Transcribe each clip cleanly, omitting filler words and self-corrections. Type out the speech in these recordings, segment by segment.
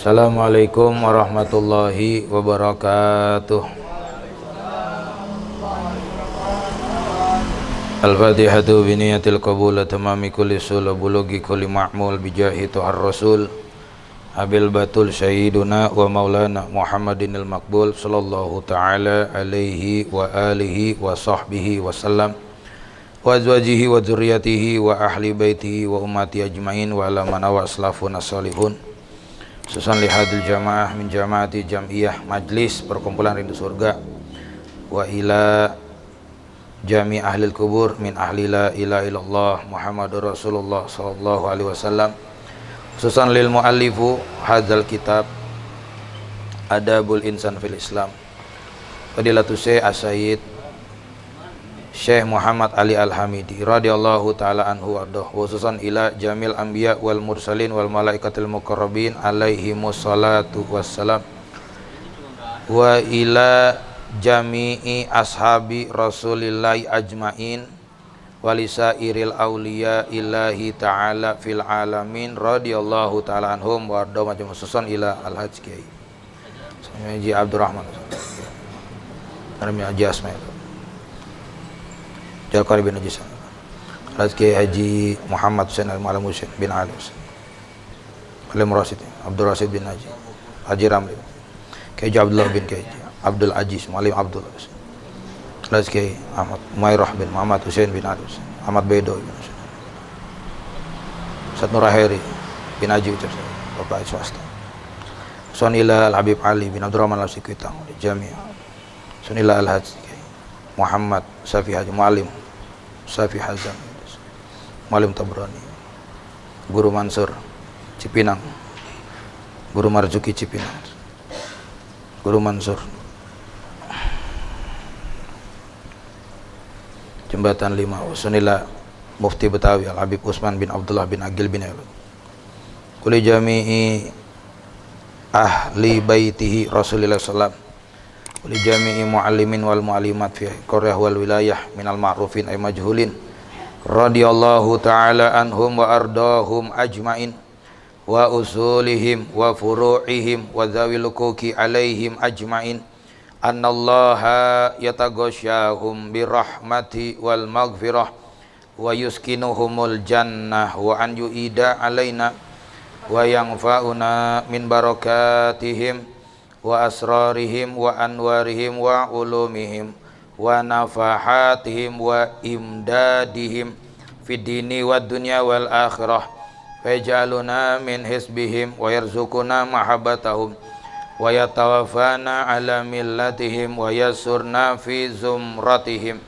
Assalamualaikum warahmatullahi wabarakatuh. Al-Fatihatu biniyatil qabul tamami kulli sul bulughi kulli ma'mul bijahi tuhar rasul abil batul syahiduna wa maulana Muhammadin al-maqbul sallallahu ta'ala alaihi wa alihi wa sahbihi wa sallam wa azwajihi wa dzurriyyatihi wa ahli baitihi wa ummati ajmain wa ala man wa aslafun as-salihun. Susan lihadil jamaah min jamaati jam'iyah majlis perkumpulan rindu surga wa ila jami ahlil kubur min ahli la ilaha illallah Muhammadur Rasulullah sallallahu alaihi wasallam. Susan lil muallifu hadzal kitab Adabul Insan fil Islam Fadilatus Syekh As-Sayyid Syekh Muhammad Ali Al-Hamidi radhiyallahu taala anhu wardah. Khususan ila jamil anbiya wal mursalin wal malaikatil muqarrabin alaihimus salatu wassalam wa ila jami'i ashabi rasulillahi ajmain walisairil awliya ilahi ta'ala fil alamin radhiyallahu ta'ala anhum wardah. Macam khususan ila al-hajj kiai Haji Abdurrahman namanya Haji Asma Jalqari bin Haji Kiai Haji Muhammad Husain Al-Mu'alim Husain bin Ali Alim Rasid Abdul Rasid bin Haji Haji Ramli Kiai Abdullah bin Kiai Abdul Aziz Mu'alim Abdul Kiai Ahmad Muairah bin Muhammad Husain bin Ali Ahmad Bedo bin Husain Ustaz Nurahiri bin Haji Bapak swasta Sunila Al-Habib Ali bin Abdurrahman Al-Sikwitang Jami'ah Sunila Al-Hajj Muhammad Safi Haji Mu'alim Safi Hazam Mu'alim Tabrani Guru Mansur Cipinang Guru Marzuki Cipinang Guru Mansur Jembatan 5 Usunila Mufti Betawi Al-Habib Usman bin Abdullah bin Agil bin Elud Kuli jami'i ahli baitihi Rasulullah SAW Kuli jami'i mu'allimin wal mu'allimat fi qaryah wal wilayah minal ma'rufin ay majhulin radhiyallahu ta'ala anhum wa ardahum ajmain wa usulihim wa furu'ihim wa dhawil huquqi alaihim ajmain annallaha yataghashahum birahmati wal maghfirah wa yuskinuhumul jannah wa an yu'ida alaina wa yanfa'una min barakatihim wa asrarihim wa anwarihim wa ulumihim wa nafahatihim wa imdadihim fid dini wad dunya wal akhirah wa yaj'aluna min hisbihim wa yarzuquna mahabbatahum wa yatawaffana ala millatihim wa yasurna fi zumratihim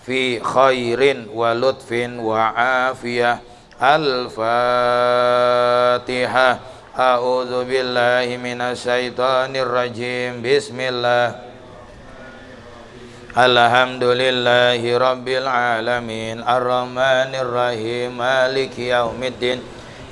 fi khairin wa lutfin wa afiyah. Al-Fatihah. A'udzu billahi minasyaitonir rajim. Bismillah. Alhamdulillahi rabbil alamin arrahmanir rahim maliki yaumiddin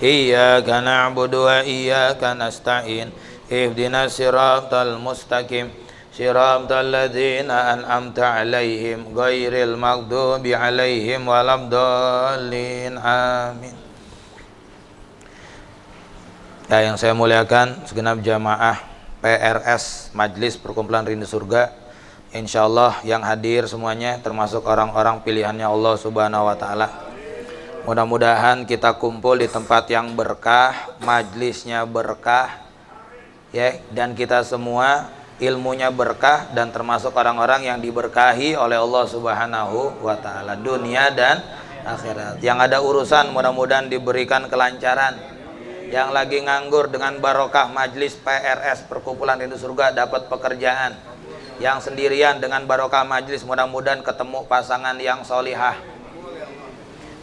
iyyaka na'budu wa iyyaka nasta'in ihdinas siratal mustaqim siratal ladzina an'amta 'alaihim ghairil maghdubi 'alaihim waladdallin amin. Ya, yang saya muliakan segenap jamaah PRS Majlis Perkumpulan Rindu Surga, insyaallah yang hadir semuanya termasuk orang-orang pilihannya Allah Subhanahu wa taala. Mudah-mudahan kita kumpul di tempat yang berkah, majlisnya berkah ya, dan kita semua ilmunya berkah dan termasuk orang-orang yang diberkahi oleh Allah Subhanahu wa taala dunia dan akhirat. Yang ada urusan mudah-mudahan diberikan kelancaran. Yang lagi nganggur dengan barokah majlis PRS Perkumpulan Rindu Surga dapat pekerjaan. Yang sendirian dengan barokah majlis mudah-mudahan ketemu pasangan yang solihah.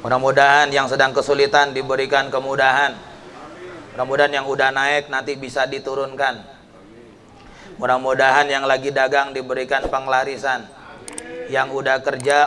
Mudah-mudahan yang sedang kesulitan diberikan kemudahan. Mudah-mudahan yang udah naik nanti bisa diturunkan. Mudah-mudahan yang lagi dagang diberikan penglarisan. Yang udah kerja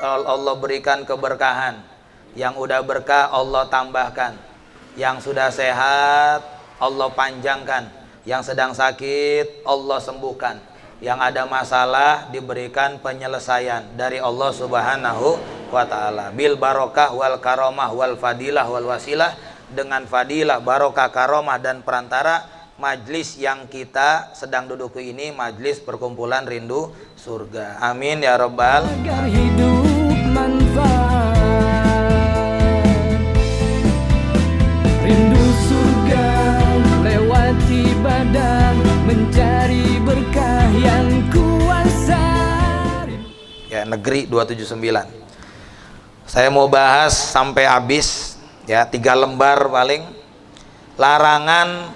Allah berikan keberkahan. Yang udah berkah Allah tambahkan. Yang sudah sehat Allah panjangkan. Yang sedang sakit Allah sembuhkan. Yang ada masalah diberikan penyelesaian dari Allah Subhanahu wa ta'ala bil barokah wal karomah wal fadilah wal wasilah, dengan fadilah, barokah, karomah dan perantara majlis yang kita sedang duduki ini majlis perkumpulan rindu surga. Amin ya rabbal agar hidup manfaat. Rindu surga lewat ibadah, mencari berkah yang kuasa. Ya, negeri 279. Saya mau bahas sampai habis ya, 3 lembar paling. Larangan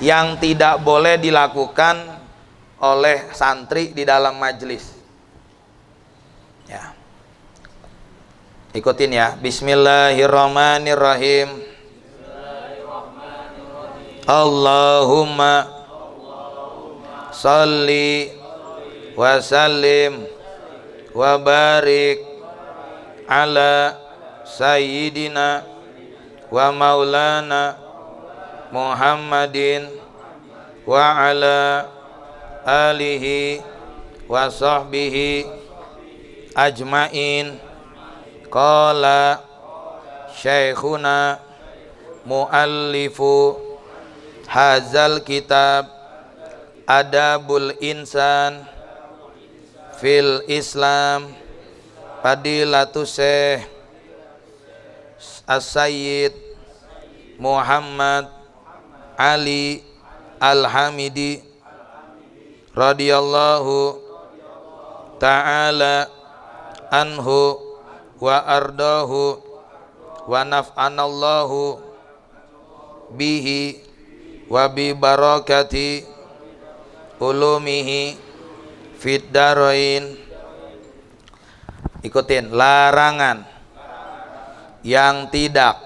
yang tidak boleh dilakukan oleh santri di dalam majelis. Ya. Ikutin ya. Bismillahirrahmanirrahim. Allahumma salli wa sallim wa barik ala sayyidina wa maulana Muhammadin wa ala alihi wa sahbihi ajmain. Qala syekhuna muallifu hazal kitab adabul insan fil Islam fadilatus syekh as-sayyid Muhammad Ali Al-Hamidi radhiyallahu ta'ala anhu wa ardahu wa naf'anallahu bihi wa bi barakati ulumihi fid darain. Ikutin. Larangan yang tidak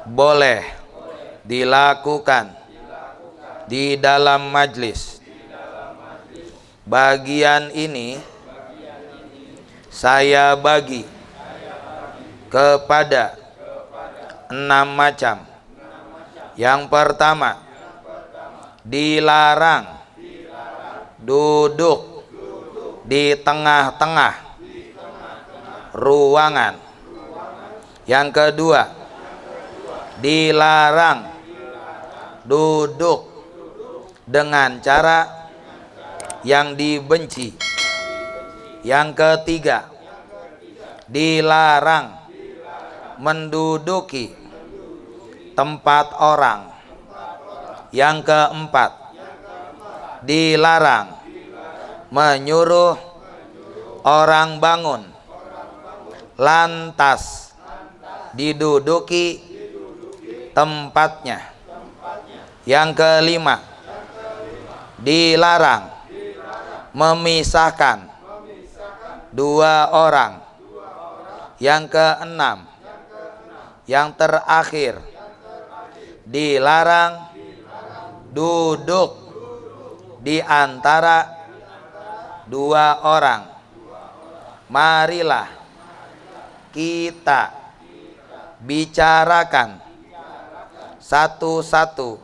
boleh dilakukan di dalam majlis. Bagian ini saya bagi kepada 6 macam. Yang pertama, dilarang duduk di tengah-tengah ruangan. Yang kedua, dilarang duduk dengan cara yang dibenci. Yang ketiga, dilarang menduduki tempat orang. Yang keempat, dilarang menyuruh orang bangun lantas diduduki tempatnya. Yang kelima, dilarang memisahkan 2 orang. Yang keenam, yang terakhir, dilarang duduk di antara 2 orang. Marilah kita bicarakan satu-satu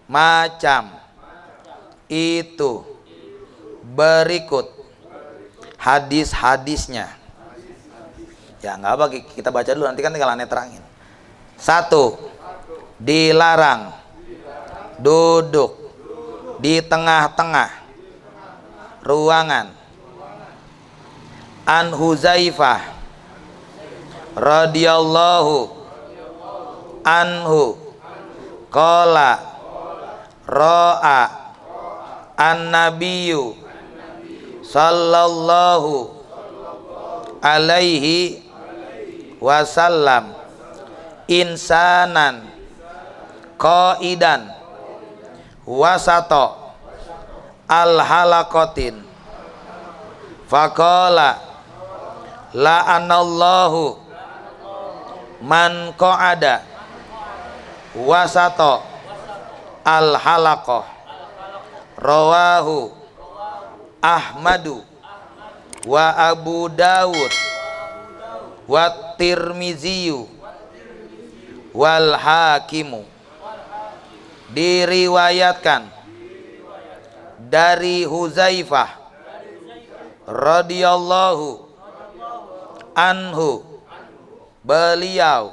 macam itu berikut hadis-hadisnya. Ya nggak apa, kita baca dulu, nanti kan tinggal aneh terangin. 1. Dilarang duduk di tengah-tengah ruangan. An Huzaifah radhiyallahu anhu qala ra'a an-nabiyyu sallallahu alaihi wasallam insanan qaidan wasato al-halaqatin faqala la'anallahu man qa'ada wasato al-halaqah. Rawahu Ahmadu wa Abu Dawud wa Tirmiziyu wal Hakimu. Diriwayatkan dari Huzaifah radhiyallahu anhu, beliau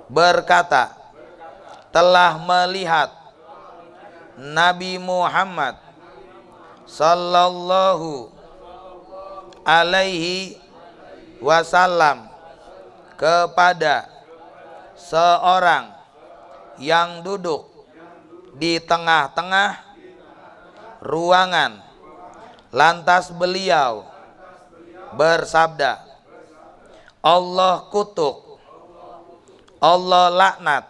berkata, telah melihat Nabi Muhammad sallallahu alaihi wasallam kepada seorang yang duduk di tengah-tengah ruangan. Lantas beliau bersabda, Allah kutuk, Allah laknat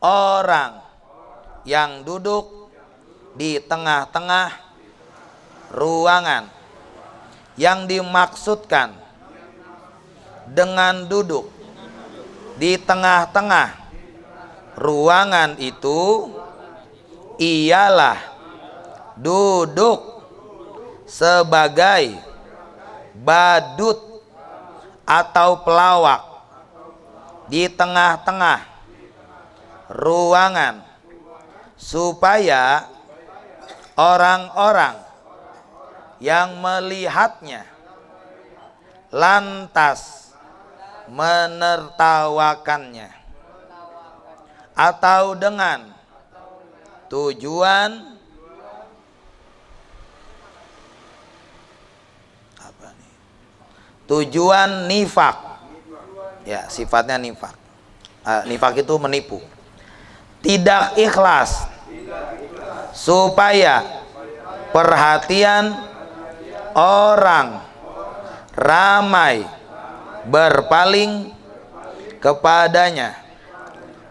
orang yang duduk di tengah-tengah ruangan. Yang dimaksudkan dengan duduk di tengah-tengah ruangan itu ialah duduk sebagai badut atau pelawak di tengah-tengah ruangan, supaya orang-orang yang melihatnya lantas menertawakannya, atau dengan tujuan tujuan nifak, ya sifatnya nifak. Nifak itu menipu, tidak ikhlas, supaya perhatian orang ramai berpaling kepadanya,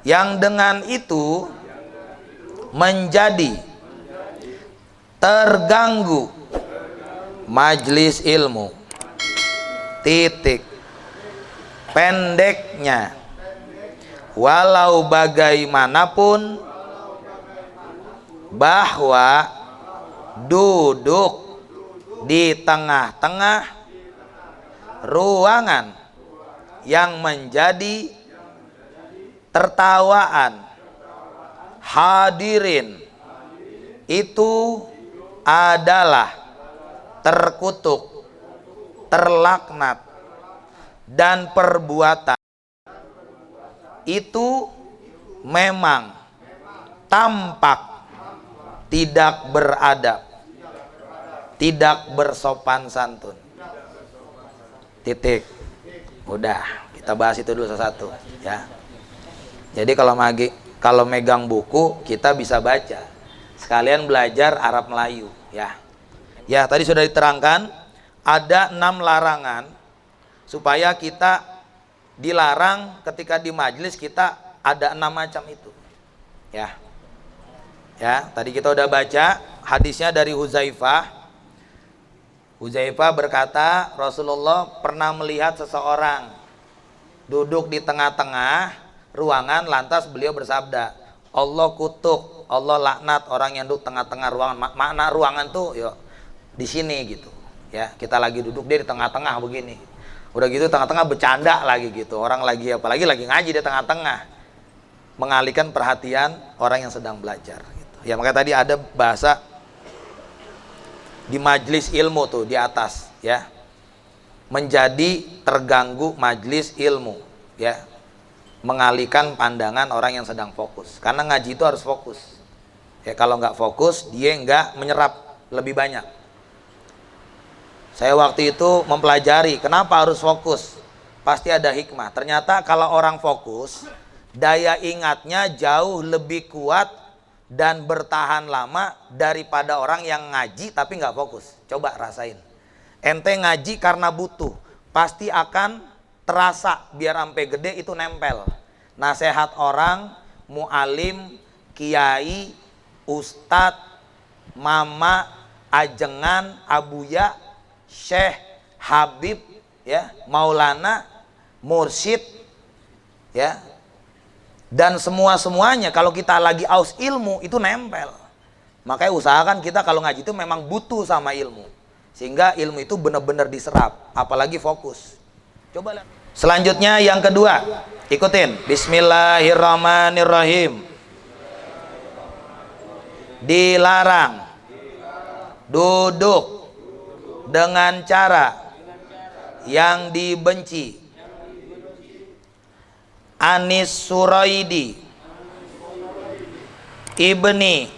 yang dengan itu menjadi terganggu majlis ilmu. Titik. Pendeknya, walau bagaimanapun, bahwa duduk di tengah-tengah ruangan yang menjadi tertawaan hadirin itu adalah terkutuk, terlaknat, dan perbuatan itu memang tampak tidak beradab, tidak bersopan santun. Titik. Udah, kita bahas itu dulu satu-satu ya. Jadi kalau megang buku kita bisa baca, sekalian belajar Arab Melayu ya. Ya, tadi sudah diterangkan ada 6 larangan supaya kita dilarang ketika di majelis. Kita ada 6 macam itu ya. Ya, tadi kita udah baca hadisnya dari Huzaifah. Huzaifah berkata, Rasulullah pernah melihat seseorang duduk di tengah-tengah ruangan, lantas beliau bersabda, Allah kutuk, Allah laknat orang yang duduk tengah-tengah ruangan. Makna ruangan tuh yuk di sini gitu ya. Kita lagi duduk, dia di tengah-tengah begini. Udah gitu tengah-tengah bercanda lagi gitu. Orang lagi apalagi lagi ngaji di tengah-tengah, mengalihkan perhatian orang yang sedang belajar gitu. Ya, makanya tadi ada bahasa di majelis ilmu tuh di atas ya, menjadi terganggu majelis ilmu ya, mengalihkan pandangan orang yang sedang fokus. Karena ngaji itu harus fokus ya, kalau nggak fokus dia nggak menyerap lebih banyak. Saya waktu itu mempelajari kenapa harus fokus, pasti ada hikmah. Ternyata kalau orang fokus, daya ingatnya jauh lebih kuat dan bertahan lama daripada orang yang ngaji tapi nggak fokus. Coba rasain, ente ngaji karena butuh, pasti akan terasa biar sampai gede itu nempel. Nasihat orang, mualim, kiai, ustadz, mama, ajengan, abuya, syekh, habib, ya, maulana, mursyid, ya, dan semuanya kalau kita lagi aus ilmu itu nempel. Makanya usahakan kita kalau ngaji itu memang butuh sama ilmu, sehingga ilmu itu benar-benar diserap, apalagi fokus. Coba lihat. Selanjutnya yang kedua, ikutin. Bismillahirrahmanirrahim. Dilarang duduk dengan cara yang dibenci. Anis Suraidi ibni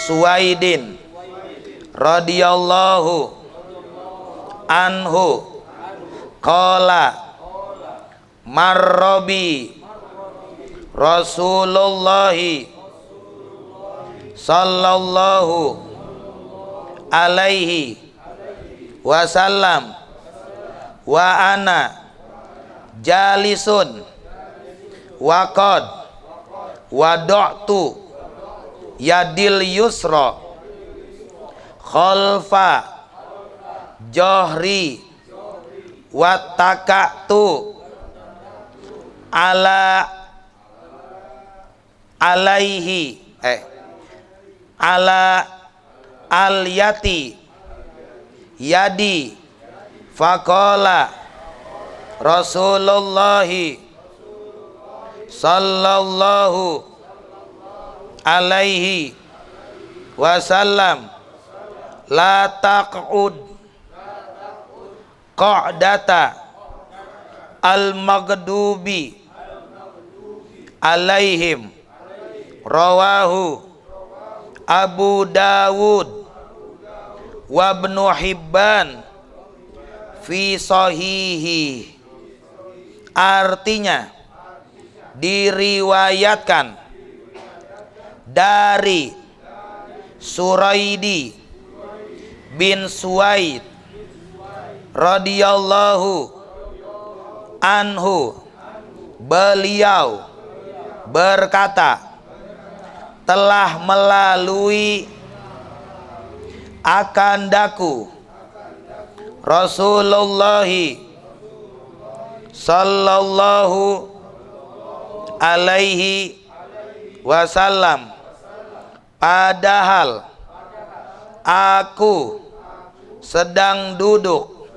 Suwaidin radhiyallahu anhu qala marrobi Rasulullah sallallahu alaihi wasallam wa ana jalisun wa qad wada'tu yadil yusra khalfa johri wattakatu alaihi ala al-yati yadi faqala Rasulullah sallallahu alaihi wasallam la taq'ud qa'data al-maghdubi alaihim rawahu Abu Dawud wa Ibnu Hibban fi sahihi. Artinya diriwayatkan dari Suraidi bin Suwaid radhiyallahu anhu, beliau berkata, telah melalui akandaku Rasulullah sallallahu alaihi wasallam, padahal aku sedang duduk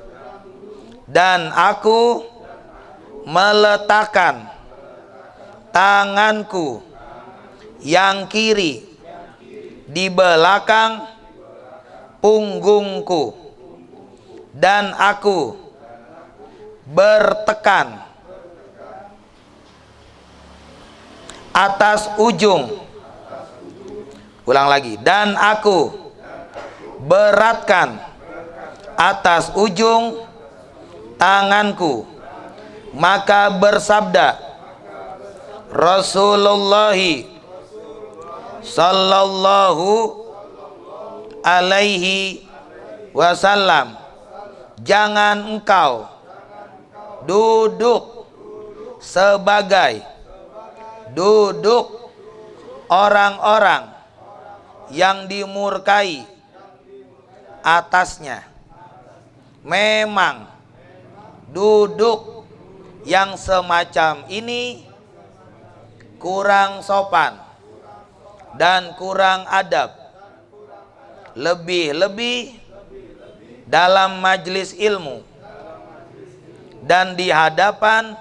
dan aku meletakkan tanganku yang kiri di belakang punggungku dan aku bertekan atas ujung, ulang lagi, dan aku beratkan atas ujung tanganku, maka bersabda Rasulullah sallallahu alaihi wasallam, jangan engkau duduk sebagai duduk orang-orang yang dimurkai atasnya. Memang duduk yang semacam ini kurang sopan dan kurang adab, lebih-lebih dalam majelis ilmu dan di hadapan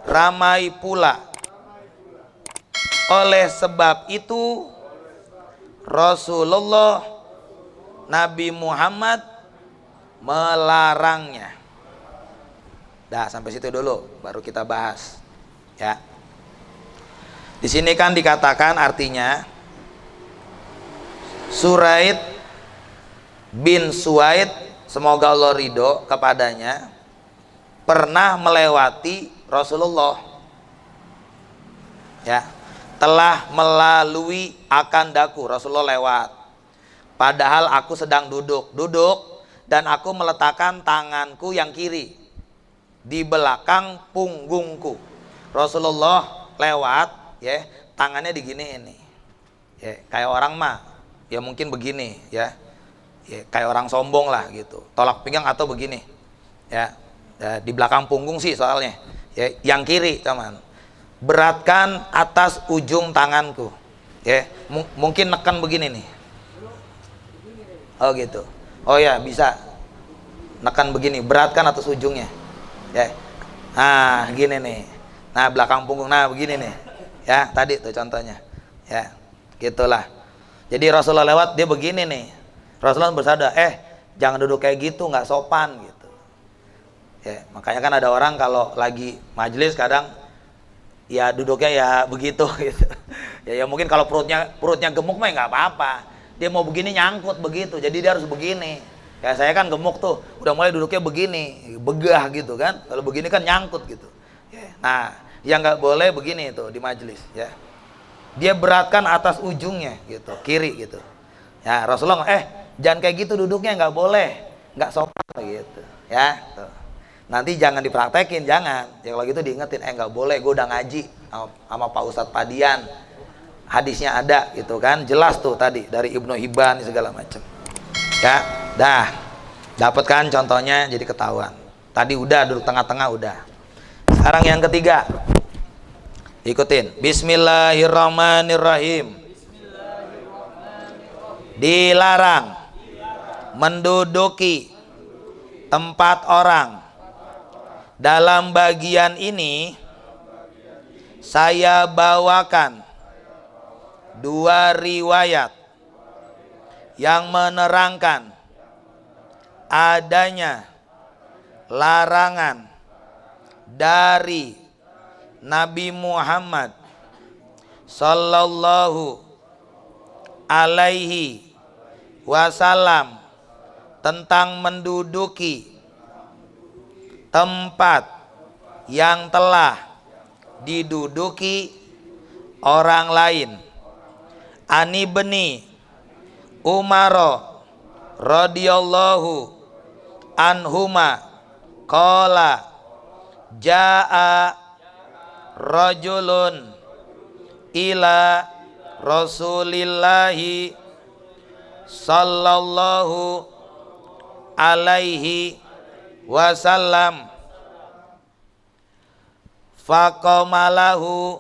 ramai pula. Oleh sebab itu Rasulullah Nabi Muhammad melarangnya. Dah, sampai situ dulu baru kita bahas ya. Di sini kan dikatakan artinya Suraid bin Suwaid, semoga Allah ridho kepadanya, pernah melewati Rasulullah ya, telah melalui akandaku, Rasulullah lewat, padahal aku sedang duduk dan aku meletakkan tanganku yang kiri di belakang punggungku. Rasulullah lewat ya, tangannya digini ini ya, kayak orang mah ya mungkin begini ya, kayak orang sombong lah gitu, tolak pinggang atau begini ya, di belakang punggung sih soalnya ya, yang kiri teman, beratkan atas ujung tanganku ya, mungkin nekan begini nih, oh gitu, oh ya bisa nekan begini, beratkan atas ujungnya ya, nah gini nih, nah belakang punggung, nah begini nih ya, tadi tuh contohnya ya, gitulah. Jadi Rasulullah lewat dia begini nih, Rasulullah bersabda, jangan duduk kayak gitu, nggak sopan gitu ya. Makanya kan ada orang kalau lagi majelis kadang ya duduknya ya begitu gitu. Ya mungkin kalau perutnya gemuk mah nggak apa-apa. Dia mau begini nyangkut begitu, jadi dia harus begini. Kayak saya kan gemuk tuh, udah mulai duduknya begini, begah gitu kan. Kalau begini kan nyangkut gitu. Nah, yang nggak boleh begini itu di majelis ya. Dia beratkan atas ujungnya gitu, kiri gitu. Ya Rasulullah, jangan kayak gitu duduknya, nggak boleh, nggak sopan gitu ya. Tuh. Nanti jangan dipraktekin, jangan. Ya kalau gitu diingetin, nggak boleh, gue udah ngaji sama Pak Ustadz Padian. Hadisnya ada gitu kan, jelas tuh tadi dari Ibnu Hibban segala macam. Ya, dah. Dapat kan contohnya, jadi ketahuan. Tadi udah duduk tengah-tengah udah. Sekarang yang ketiga. Ikutin. Bismillahirrahmanirrahim. Dilarang menduduki tempat orang. Dalam bagian ini saya bawakan 2 riwayat yang menerangkan adanya larangan dari Nabi Muhammad sallallahu alaihi wasallam tentang menduduki tempat yang telah diduduki orang lain. Ani bni Umar radhiyallahu anhuma qala jaa rajulun ila Rasulillahi sallallahu alaihi wasallam faqamalahu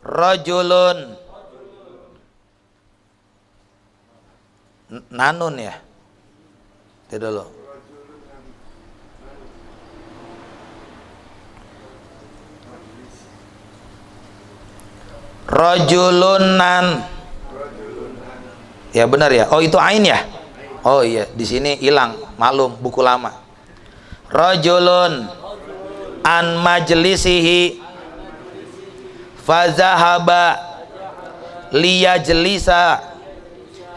rajulun nanun ya itu dulu rajulunan ya benar ya, oh itu ain ya, oh iya di sini hilang, maklum buku lama. Rajulun an majlisihi fazahaba liyajlisa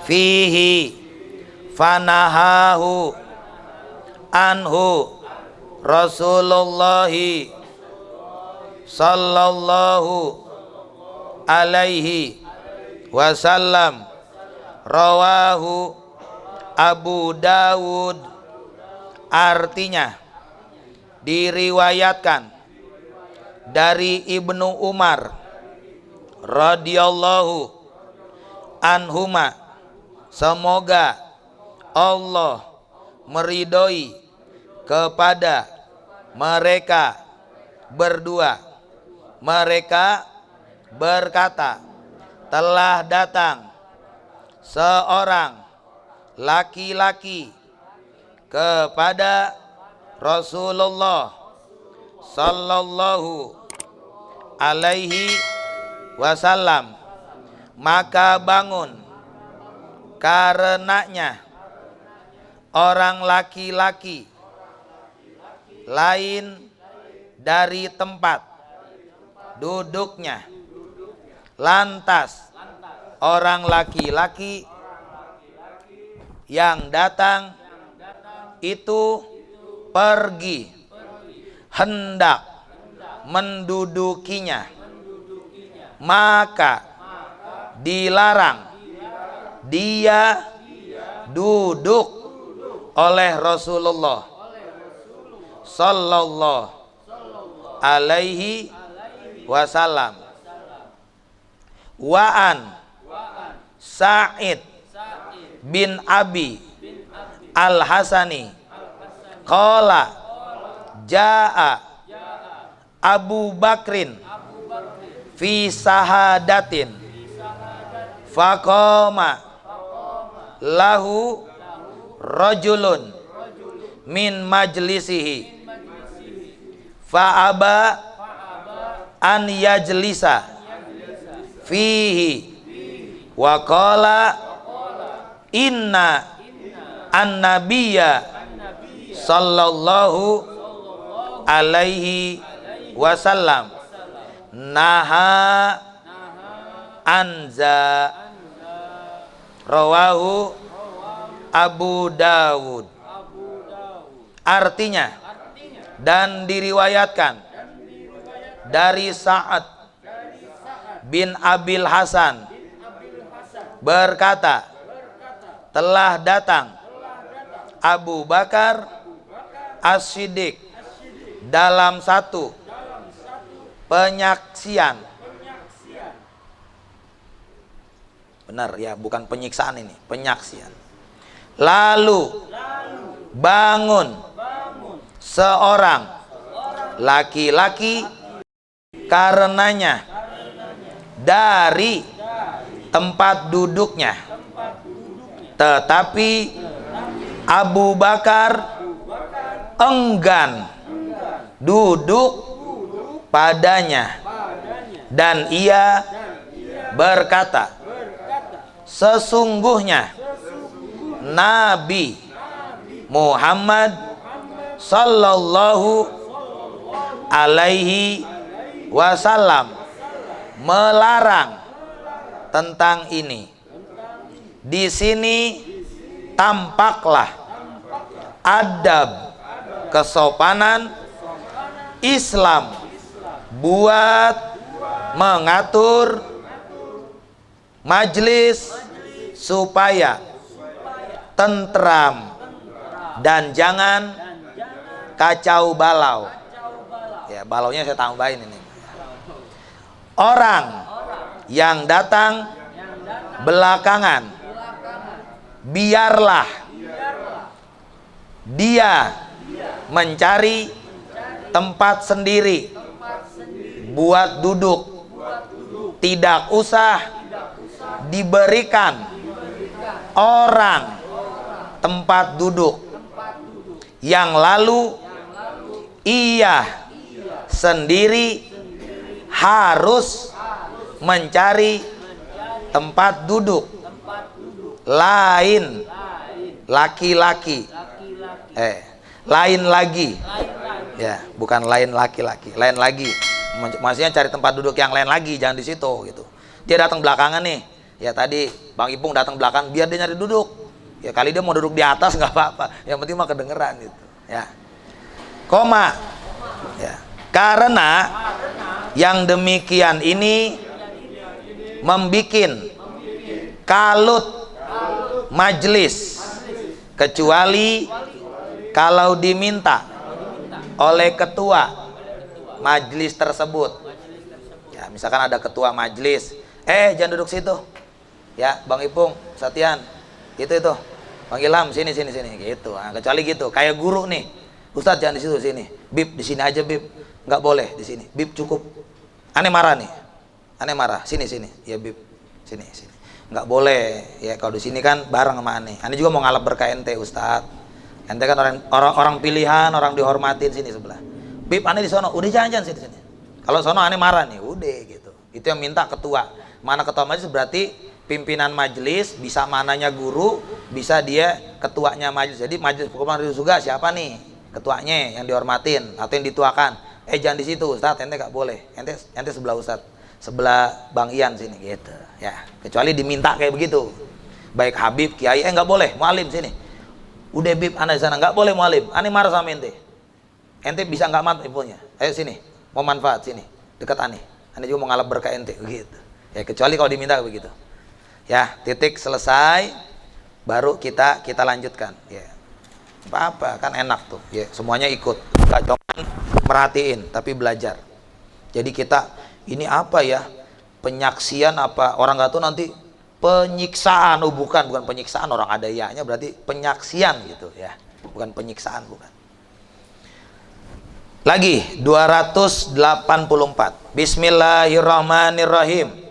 fihi fanahahu anhu Rasulullahi sallallahu alaihi wasallam. Rawahu Abu Dawud. Artinya diriwayatkan dari Ibnu Umar radhiyallahu anhuma, semoga Allah meridhoi kepada mereka berdua. Mereka berkata, telah datang seorang laki-laki kepada Rasulullah sallallahu alaihi wasallam, maka bangun karenanya orang laki-laki lain dari tempat duduknya. Lantas orang laki-laki yang datang itu pergi hendak mendudukinya, maka dilarang dia duduk oleh Rasulullah sallallahu alaihi wasallam. Wa'an Sa'id bin Abi Al-Hasani qala jaa Abu Bakrin fi sahadatin faqama lahu rajulun min majlisihi fa'aba an yajlisa fihi wa qala inna an-nabiyya sallallahu alaihi wasallam. Naha anza rawahu Abu Dawud. Artinya, dan diriwayatkan dari Sa'ad bin Abil Hasan berkata, telah datang Abu Bakar As-Siddiq dalam satu penyaksian. Benar ya, bukan penyiksaan ini, penyaksian. Lalu bangun seorang laki-laki karenanya dari tempat duduknya, tetapi Abu Bakar enggan duduk padanya, dan ia berkata, sesungguhnya Nabi Muhammad sallallahu alaihi wasallam melarang tentang ini. Di sini tampaklah adab kesopanan Islam buat mengatur majelis supaya tentram dan jangan kacau balau. Ya, balaunya saya tambahin ini. Orang yang datang belakangan, biarlah dia mencari tempat sendiri buat duduk, tidak usah diberikan orang tempat duduk yang lalu ia sendiri harus mencari tempat duduk lain laki-laki, lain lagi, ya, bukan lain laki-laki, lain lagi, maksudnya cari tempat duduk yang lain lagi, jangan di situ gitu. Dia datang belakangan nih, ya tadi Bang Ipung datang belakang, biar dia nyari duduk, ya kali dia mau duduk di atas nggak apa-apa, yang penting mah kedengeran gitu, ya. Koma, ya, karena yang demikian ini membikin kalut majelis, kecuali kalau diminta oleh ketua majelis tersebut. Ya, misalkan ada ketua majelis, jangan duduk situ. Ya, Bang Ipung, Satian, itu Bang Ilham, sini gitu. Nah, kecuali gitu, kayak guru nih, Ustadz jangan di situ, sini. Bib, di sini aja Bib, nggak boleh di sini. Bib cukup. Aneh marah nih, aneh marah. Sini, ya Bib, sini. Nggak boleh. Ya kalau di sini kan bareng sama aneh. Aneh juga mau ngalap berkah ente Ustadz. Ente kan orang pilihan, orang dihormatin, sini sebelah. Bib, aneh di sono, udah jangan sini. Kalau sono aneh marah nih, udah gitu. Itu yang minta ketua. Mana ketua majelis berarti pimpinan majelis, bisa mananya guru, bisa dia ketuanya majelis. Jadi majelis hukuman juga siapa nih ketuanya yang dihormatin atau yang dituakan. Jangan di situ Ustadz, ente nggak boleh. Ente sebelah Ustadz, sebelah Bang Ian sini gitu. Ya, kecuali diminta kayak begitu. Baik Habib, Kiai, nggak boleh. Mualim sini. Udah Bib, anda di sana nggak boleh mualim. Ane marah sama ente. Ente bisa nggak mat ibunya. Ayo sini, mau manfaat sini, dekat ane. Ane juga mau ngalap berkah ente, gitu. Ya kecuali kalau diminta begitu. Ya, titik selesai, baru kita lanjutkan. Ya, apa kan enak tuh. Ya, semuanya ikut. Gak cuma merhatiin, tapi belajar. Jadi kita ini apa ya? Penyaksian apa? Orang nggak tahu nanti penyiksaan. Oh bukan penyiksaan, orang ada ya-nya berarti penyaksian gitu ya. Bukan penyiksaan, bukan. Lagi 284. Bismillahirrahmanirrahim.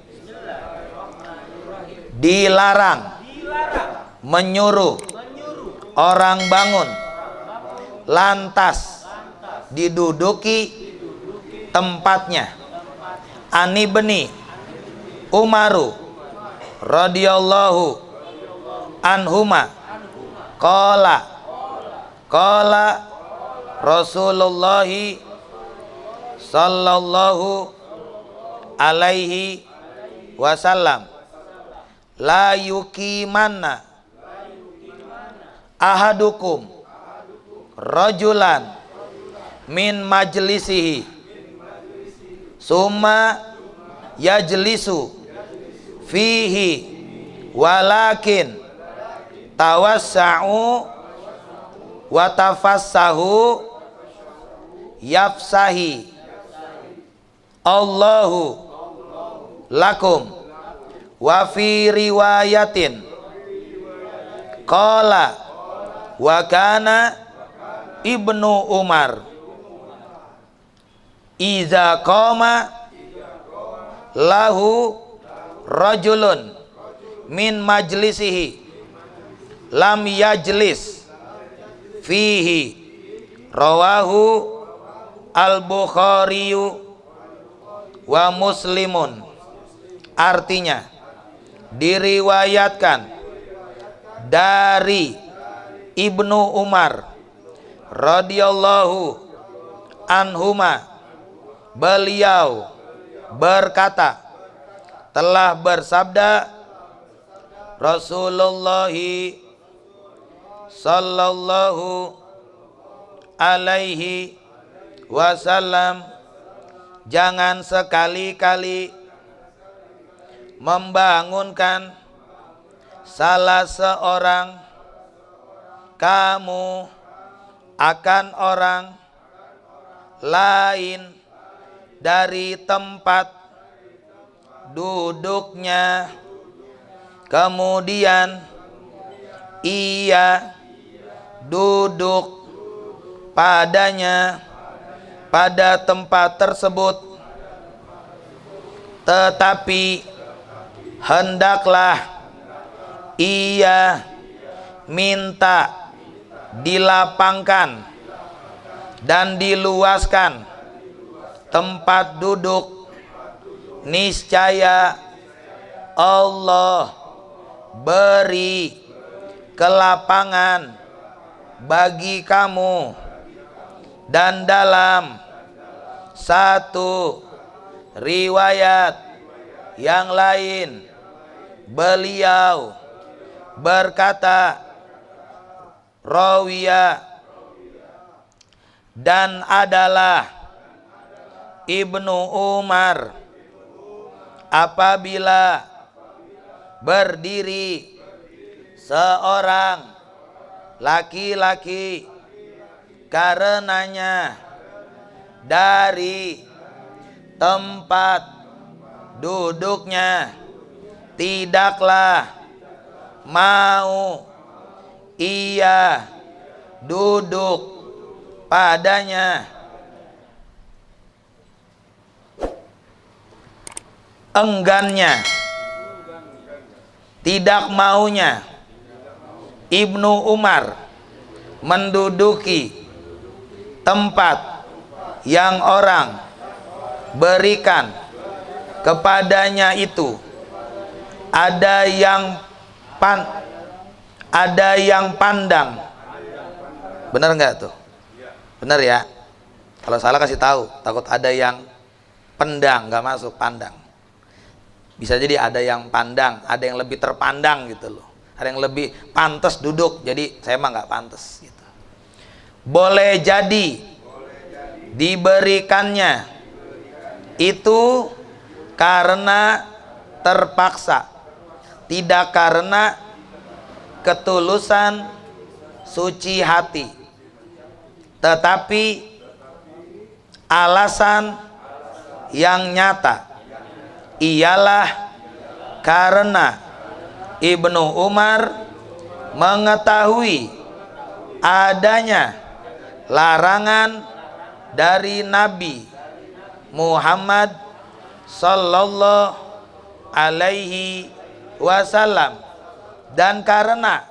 Dilarang menyuruh orang bangun lantas diduduki tempatnya. Ani beni Umaru radhiyallahu anhuma qala Rasulullah sallallahu alaihi wasallam la yuqimanna ahadukum rajulan min majlisihi summa yajlisu fihi walakin tawassa'u wa tafassahu yafsahi Allahu lakum wa fi riwayatin qala wa kana Ibnu Umar iza qama lahu rajulun min majlisihi lam yajlis fihi rawahu al-Bukhari wa Muslimun. Artinya diriwayatkan dari Ibnu Umar radhiyallahu anhuma, beliau berkata, telah bersabda Rasulullah sallallahu alaihi wasallam, jangan sekali-kali membangunkan salah seorang kamu akan orang lain dari tempat duduknya, kemudian ia duduk padanya pada tempat tersebut, tetapi hendaklah ia minta dilapangkan dan diluaskan tempat duduk, niscaya Allah beri kelapangan bagi kamu. Dan dalam satu riwayat yang lain beliau berkata, rawiya, dan adalah Ibnu Umar apabila berdiri seorang laki-laki karenanya dari tempat duduknya, tidaklah mau ia duduk padanya, enggannya, tidak maunya Ibnu Umar menduduki tempat yang orang berikan kepadanya itu. Ada yang pandang. Benar nggak tuh? Benar ya? Kalau salah kasih tahu, takut ada yang pendang, nggak masuk pandang. Bisa jadi ada yang pandang, ada yang lebih terpandang gitu loh. Ada yang lebih pantas duduk, jadi saya mah nggak pantas gitu. Boleh jadi diberikannya itu karena terpaksa, tidak karena ketulusan suci hati, tetapi alasan yang nyata ialah karena Ibnu Umar mengetahui adanya larangan dari Nabi Muhammad sallallahu alaihi wasallam, dan karena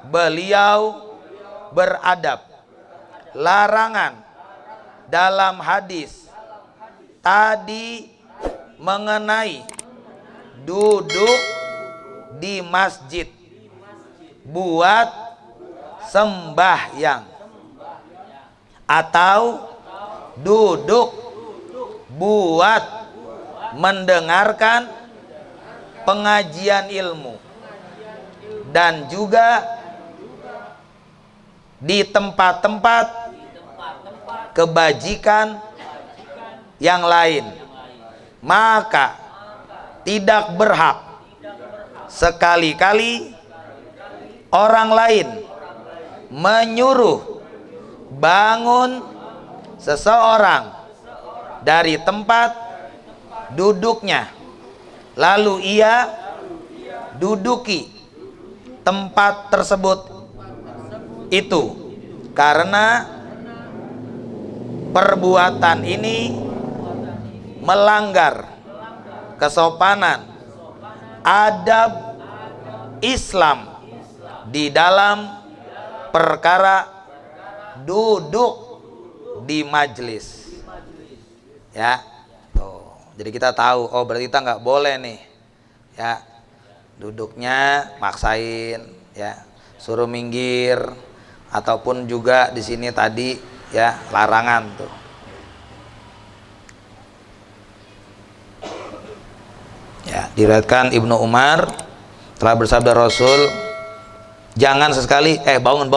beliau beradab, larangan dalam hadis tadi mengenai duduk di masjid buat sembahyang atau duduk buat mendengarkan pengajian ilmu dan juga di tempat-tempat kebajikan yang lain, maka tidak berhak sekali-kali orang lain menyuruh bangun seseorang dari tempat duduknya lalu ia duduki tempat tersebut itu, karena perbuatan ini melanggar kesopanan adab Islam di dalam perkara duduk di majelis. Ya, tuh. Jadi kita tahu, oh berarti kita nggak boleh nih, ya, duduknya maksain, ya, suruh minggir, ataupun juga di sini tadi, ya, larangan tuh. Ya, diriwayatkan Ibnu Umar telah bersabda Rasul, jangan sesekali bangun,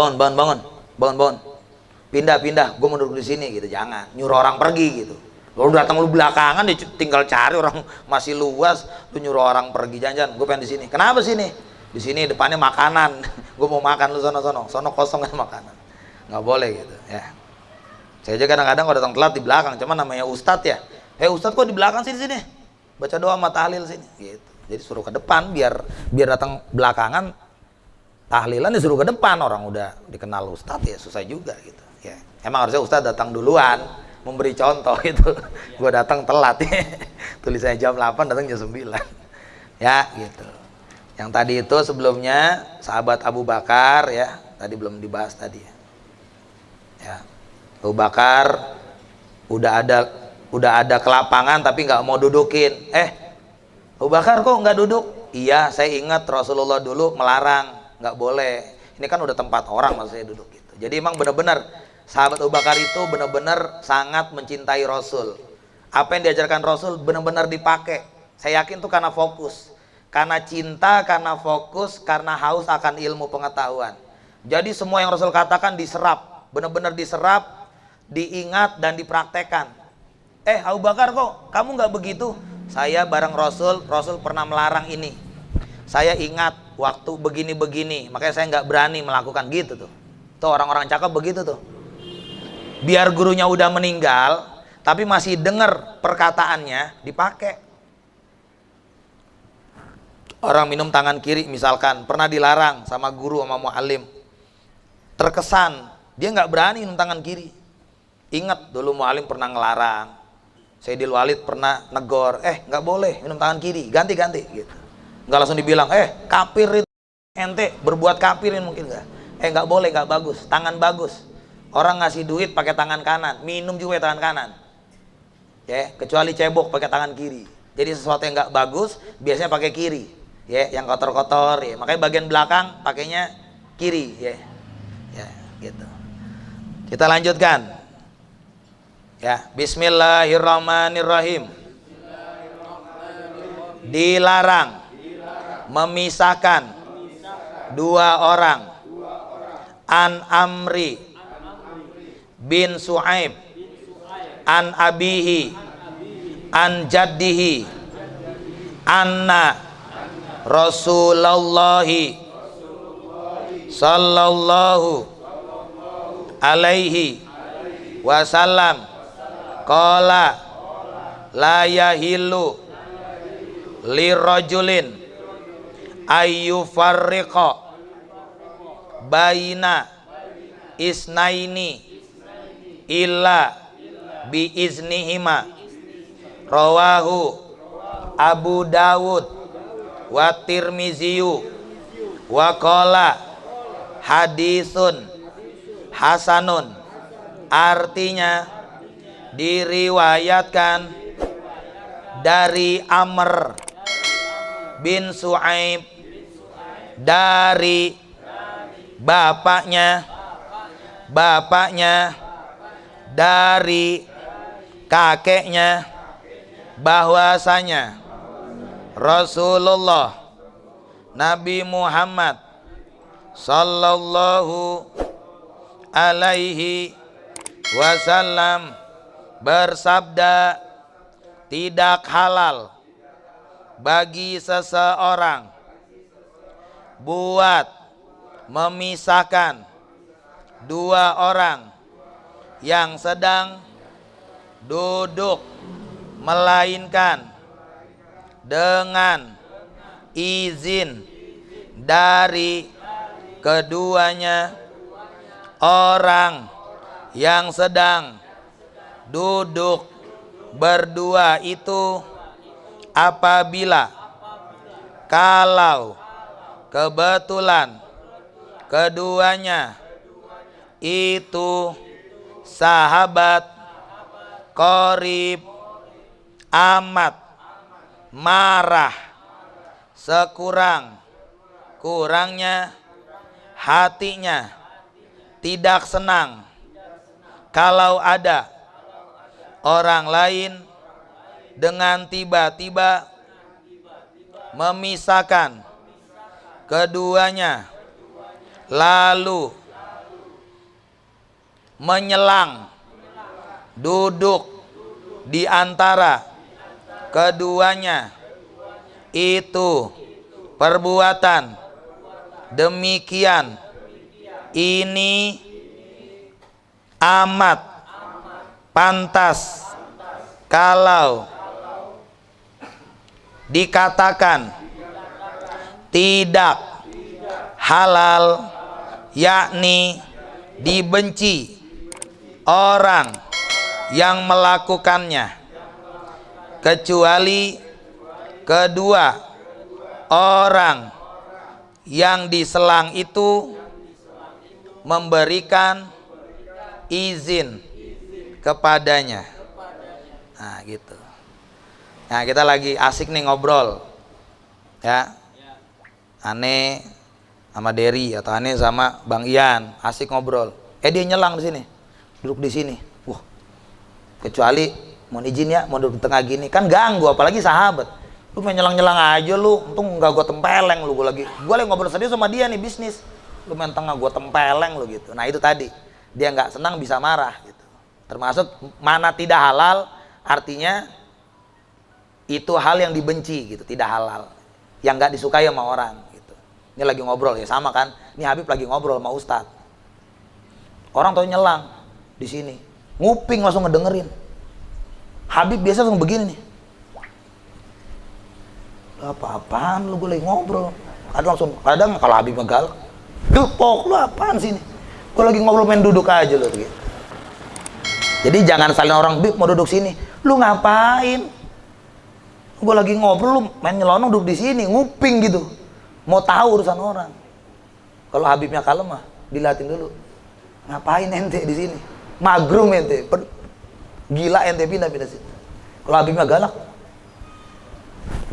pindah, gue mau duduk di sini gitu, jangan nyuruh orang pergi gitu. Lalu datang lu belakangan, dia tinggal cari orang masih luas, lu nyuruh orang pergi, jangan, gue pengen di sini. Kenapa sini? Di sini depannya makanan, gue mau makan, lu sono kosong kan makanan, nggak boleh gitu, ya. Saya aja kadang-kadang kalau datang telat di belakang, cuman namanya ustadz ya, ustadz kok di belakang sini, baca doa sama tahlil sini, gitu. Jadi suruh ke depan, biar datang belakangan, tahlilan disuruh ke depan, orang udah dikenal ustadz ya susah juga gitu. Ya, emang harusnya ustadz datang duluan, memberi contoh itu. Gue datang telat ya. Tulisannya jam 8, datang jam 9. Ya, gitu. Yang tadi itu sebelumnya sahabat Abu Bakar ya, tadi belum dibahas tadi ya. Ya. Abu Bakar udah ada kelapangan tapi nggak mau dudukin. Abu Bakar kok nggak duduk? Iya, saya ingat Rasulullah dulu melarang, nggak boleh. Ini kan udah tempat orang, maksud saya duduk gitu. Jadi emang benar-benar sahabat Abu Bakar itu benar-benar sangat mencintai Rasul. Apa yang diajarkan Rasul benar-benar dipakai. Saya yakin tuh karena fokus, karena cinta, karena fokus, karena haus akan ilmu pengetahuan. Jadi semua yang Rasul katakan diserap, benar-benar diserap, diingat dan dipraktekkan. Abu Bakar kok kamu nggak begitu? Saya bareng Rasul pernah melarang ini. Saya ingat waktu begini-begini, makanya saya nggak berani melakukan gitu tuh. Tuh orang-orang cakep begitu tuh. Biar gurunya udah meninggal, tapi masih dengar perkataannya, dipakai. Orang minum tangan kiri misalkan, pernah dilarang sama guru sama muallim. Terkesan, dia nggak berani minum tangan kiri. Ingat dulu muallim pernah ngelarang. Sayyidil Walid pernah negor, nggak boleh minum tangan kiri, ganti-ganti gitu. Nggak langsung dibilang, kafir itu ente, berbuat kafirin mungkin nggak. Nggak boleh, nggak bagus, tangan bagus. Orang ngasih duit pakai tangan kanan, minum juga pakai tangan kanan. Ya, kecuali cebok pakai tangan kiri. Jadi sesuatu yang nggak bagus biasanya pakai kiri. Ya, yang kotor-kotor, ya. Makanya bagian belakang pakainya kiri, ya. Ya, gitu. Kita lanjutkan. Ya, bismillahirrahmanirrahim. Dilarang memisahkan dua orang. An Amri bin Su'aib an abihi an jaddihi anna Rasulullahi sallallahu alaihi wasallam qala la yahillu lirajulin ayyufarriqa baina isnaini illa bi iznihima. Rawahu Abu Dawud wa Tirmiziyu wa qala hadisun hasanun. Artinya diriwayatkan dari Amr bin Su'aib dari bapaknya dari kakeknya bahwasanya Rasulullah Nabi Muhammad sallallahu alaihi wasallam bersabda, tidak halal bagi seseorang buat memisahkan dua orang yang sedang duduk, melainkan dengan izin dari keduanya. Orang yang sedang duduk berdua itu apabila kalau kebetulan keduanya itu sahabat qorib, amat marah sekurang-kurangnya hatinya, tidak senang kalau ada orang lain dengan tiba-tiba memisahkan keduanya, lalu menyelang duduk di antara keduanya, itu perbuatan demikian ini amat pantas kalau dikatakan tidak halal, yakni dibenci orang yang melakukannya, kecuali kedua orang yang diselang itu memberikan izin kepadanya. Nah gitu. Nah kita lagi asik nih ngobrol, ya. Ane sama Derry atau Ane sama Bang Ian asik ngobrol. Dia nyelang di sini, duduk di sini. Wah, kecuali mau izin ya, mau duduk di tengah gini kan ganggu, apalagi sahabat. Lu main nyelang-nyelang aja lu, untung nggak gue tempeleng lu. Gue lagi ngobrol serius sama dia nih bisnis. Lu main tengah gue tempeleng lu gitu. Nah itu tadi, dia nggak senang bisa marah gitu. Termasuk mana tidak halal, artinya itu hal yang dibenci gitu, tidak halal, yang nggak disukai sama orang gitu. Ini lagi ngobrol ya sama kan, ini Habib lagi ngobrol sama Ustadz. Orang tuh nyelang di sini, nguping langsung ngedengerin. Habib biasa langsung begini nih. Apa-apaan lu, gue lagi ngobrol. Kadang kalau Habib galak, depok lu apaan sini? Gue lagi ngobrol, main duduk aja lu gitu. Jadi jangan salin orang, Bib mau duduk sini. Lu ngapain? Gue lagi ngobrol, lu main nyelonong duduk di sini, nguping gitu. Mau tahu urusan orang. Kalau Habibnya kalem mah, dilatin dulu. Ngapain ente di sini? Magrum ente. Gila ente, pindah sini. Kalau Habibnya galak,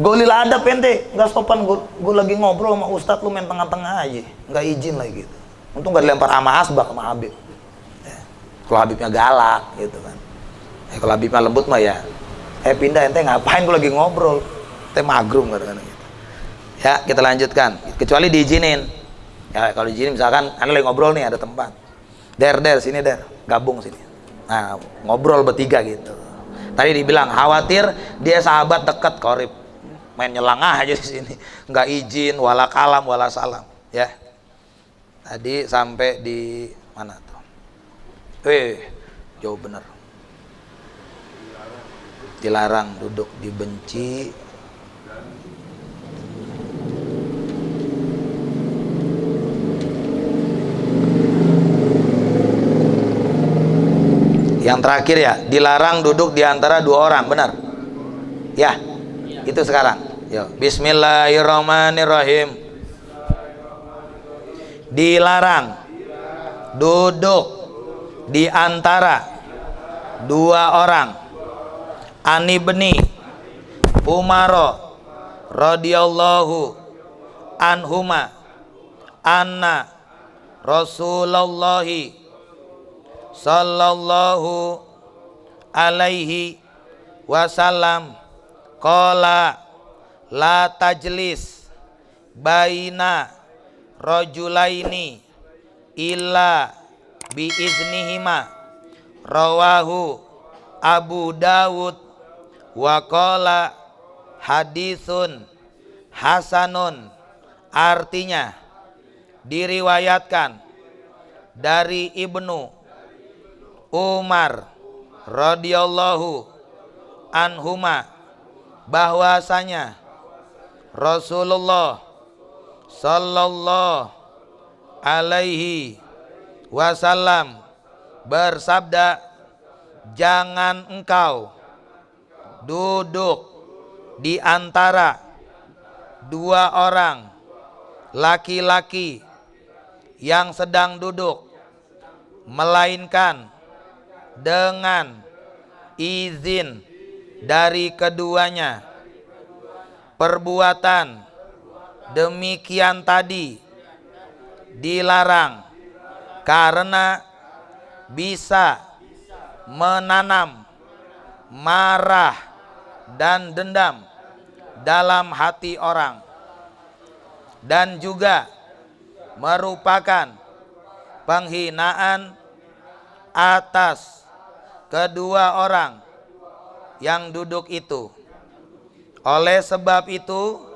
golil adab ente, nggak sopan. Gue lagi ngobrol sama Ustadz, lu main tengah-tengah aja, nggak izin lagi gitu. Untung nggak dilempar sama asbak sama Habib. Ya. Kalau Habibnya galak gitu kan. Kalau Habibnya lembut mah ya, pindah ente, ngapain gue lagi ngobrol? Ente magrum kadang-kadang gitu. Ya kita lanjutkan. Kecuali diizinin. Ya kalau diizinin misalkan, anda lagi ngobrol nih ada tempat. Der sini der, gabung sini. Nah ngobrol bertiga gitu. Tadi dibilang khawatir dia sahabat dekat qorib. Main nyelang aja di sini, nggak izin, wala kalam wala salam, ya. Tadi sampai di mana tuh? Jauh bener. Dilarang duduk, dibenci. Yang terakhir ya, dilarang duduk di antara dua orang, benar? Ya. Itu sekarang. Yo, bismillahirrahmanirrahim. Dilarang duduk di antara dua orang. Ani bni Umaro radhiyallahu anhuma anna Rasulullahi sallallahu alaihi wasallam Qala la tajlis baina rajulaini illa biiznihima. Rawahu Abu Dawud wa qala hadisun hasanun. Artinya diriwayatkan dari Ibnu Umar radhiyallahu anhuma bahwasanya Rasulullah sallallahu alaihi wasallam bersabda, jangan engkau duduk di antara dua orang laki-laki yang sedang duduk, melainkan dengan izin dari keduanya. Perbuatan demikian tadi dilarang karena bisa menanam marah dan dendam dalam hati orang, dan juga merupakan penghinaan atas kedua orang yang duduk itu. Oleh sebab itu,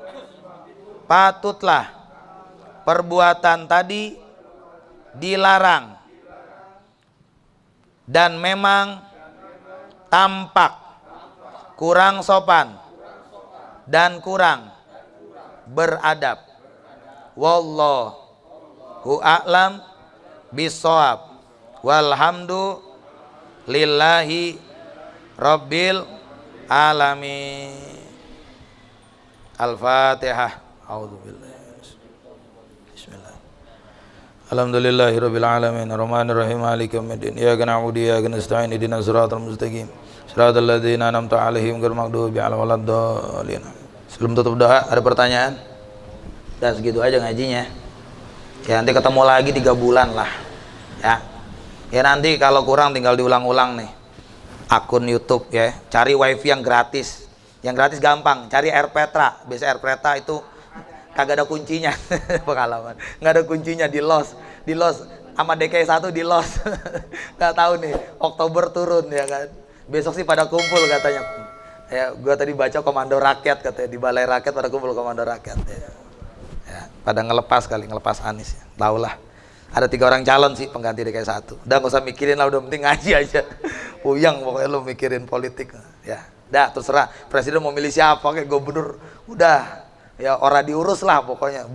patutlah perbuatan tadi dilarang, dan memang tampak kurang sopan dan kurang beradab. Wallahu a'lam bissawab. Walhamdulillahi rabbil alamin. Al-Fatihah. A'udzubillahi. Bismillah. Alhamdulillahirabbil alamin arrahmanir rahim maliki yaumiddin iyyaka na'budu wa iyyaka nasta'in ihdinas siratal mustaqim siratal ladzina an'amta 'alaihim ghairil maghdubi 'alaihim waladdallin. Sebelum tutup doa, ada pertanyaan? Udah segitu aja ngajinya. Ya nanti ketemu lagi 3 bulan lah. Ya. Ya nanti kalau kurang tinggal diulang-ulang nih. Akun YouTube ya, cari wifi yang gratis. Yang gratis gampang, cari AirPetra. Biasa AirPetra itu kagak ada kuncinya. Pengalaman, nggak ada kuncinya, di los sama DKI 1 di los. Nggak tahu nih, Oktober turun ya kan. Besok sih pada kumpul katanya. Ya, gua tadi baca komando rakyat katanya, di balai rakyat pada kumpul komando rakyat. Ya, pada ngelepas Anies. Ya. Tahu lah. Ada 3 orang calon sih pengganti DKI 1. Udah nggak usah mikirin lah, udah penting ngaji aja. Puyang pokoknya lu mikirin politik. Ya, dah terserah presiden mau milih siapa, kayak gubernur, udah ya orang diurus lah pokoknya.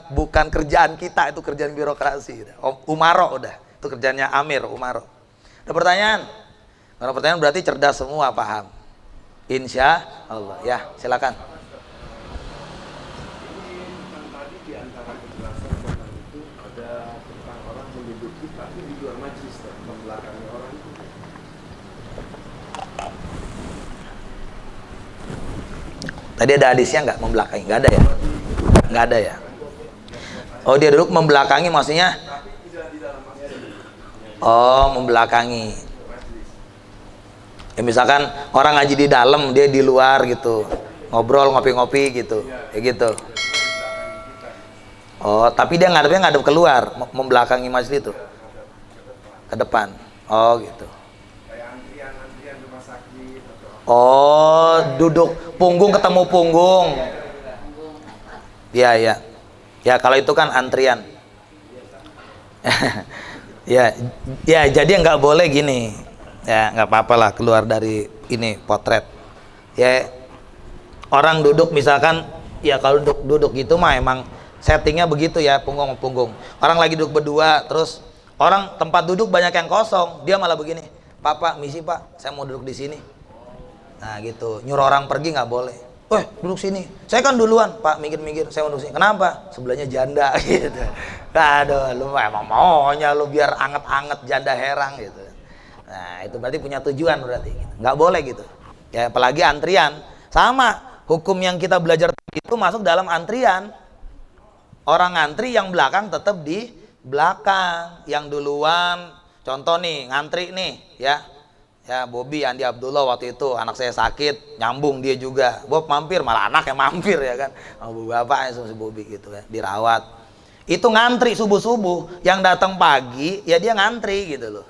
Bukan kerjaan kita, itu kerjaan birokrasi. Umaro udah, itu kerjanya Amir Umaro. Ada pertanyaan? Kalau pertanyaan berarti cerdas semua, paham. Insya Allah. Ya, silakan. Tadi ada hadisnya nggak membelakangi? Nggak ada ya? Nggak ada ya? Oh, dia duduk membelakangi maksudnya? Oh, membelakangi. Ya misalkan orang ngaji di dalam, dia di luar gitu, ngobrol ngopi-ngopi gitu, ya gitu. Oh, tapi dia ngadep keluar, membelakangi majelis itu, ke depan. Oh, gitu. Oh, duduk punggung ketemu punggung. Ya, ya. Ya, kalau itu kan antrian. Ya, jadi nggak boleh gini. Ya, nggak apa-apa lah keluar dari ini potret. Ya, orang duduk misalkan, ya kalau duduk gitu mah emang settingnya begitu ya, punggung. Orang lagi duduk berdua, terus orang tempat duduk banyak yang kosong, dia malah begini. Pak, misi Pak, saya mau duduk di sini. Nah gitu, nyuruh orang pergi nggak boleh. Weh, duduk sini. Saya kan duluan, Pak, minggir, saya mau duduk sini. Kenapa? Sebelahnya janda gitu. Aduh, lu emang maunya lu biar anget-anget janda herang gitu. Nah, itu berarti punya tujuan berarti. Nggak boleh gitu. Ya, apalagi antrian. Sama, hukum yang kita belajar itu masuk dalam antrian. Orang ngantri yang belakang tetap di belakang. Yang duluan, contoh nih, ngantri nih, ya. Ya, Bobby Andi Abdullah waktu itu anak saya sakit, nyambung dia juga. Bob mampir, malah anak yang mampir ya kan. Bapaknya si Bobby gitu ya, dirawat. Itu ngantri subuh-subuh, yang datang pagi ya dia ngantri gitu loh.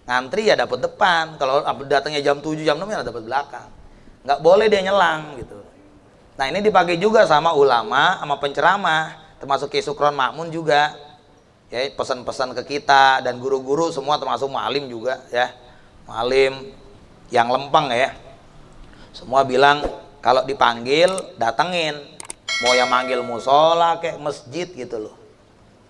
Ngantri ya dapat depan, kalau datangnya jam 7 jam 6 ya dapat belakang. Nggak boleh dia nyelang gitu. Nah, ini dipakai juga sama ulama, sama penceramah, termasuk Ki Sukron Makmun juga. Ya, pesan-pesan ke kita dan guru-guru semua termasuk mualim juga ya. Mualim yang lempeng ya. Semua bilang kalau dipanggil datengin. Mau yang manggil musola kayak masjid gitu loh.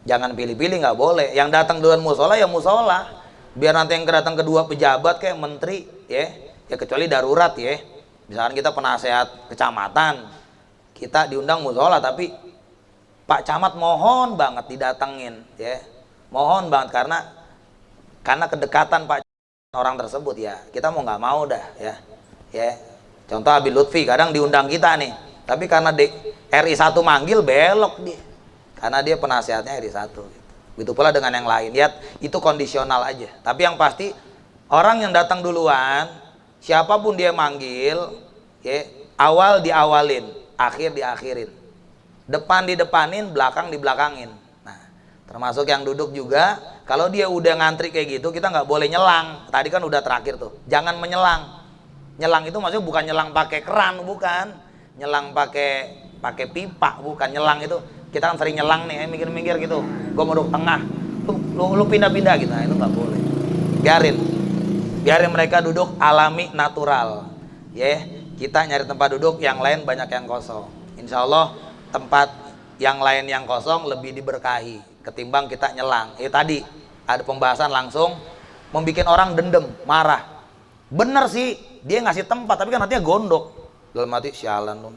Jangan pilih-pilih, nggak boleh. Yang datang duluan musola ya musola. Biar nanti yang datang kedua pejabat kayak menteri ya. Ya kecuali darurat ya. Misalkan kita penasehat kecamatan, kita diundang musola tapi Pak Camat mohon banget didatengin ya. Mohon banget karena kedekatan Pak orang tersebut ya, kita mau nggak mau dah ya. Contoh Abi Lutfi kadang diundang kita nih, tapi karena RI 1 manggil belok dia, karena dia penasehatnya RI 1 gitu. Begitu pula dengan yang lain, lihat itu kondisional aja. Tapi yang pasti orang yang datang duluan, siapapun dia manggil ya, awal diawalin, akhir diakhirin, depan didepanin, belakang dibelakangin. Nah, termasuk yang duduk juga. Kalau dia udah ngantri kayak gitu, kita nggak boleh nyelang. Tadi kan udah terakhir tuh, jangan menyelang. Nyelang itu maksudnya bukan nyelang pakai keran, bukan. Nyelang pakai pipa, bukan. Nyelang itu kita kan sering nyelang nih, mikir-mikir gitu. Gue mau duduk tengah, lu pindah-pindah gitu. Nah, itu nggak boleh. Biarin mereka duduk alami, natural. Ya, kita nyari tempat duduk, yang lain banyak yang kosong. Insya Allah tempat yang lain yang kosong lebih diberkahi ketimbang kita nyelang. Tadi ada pembahasan langsung membuat orang dendam, marah. Bener sih, dia ngasih tempat, tapi kan hatinya gondok. Dalam hati, sialan lu.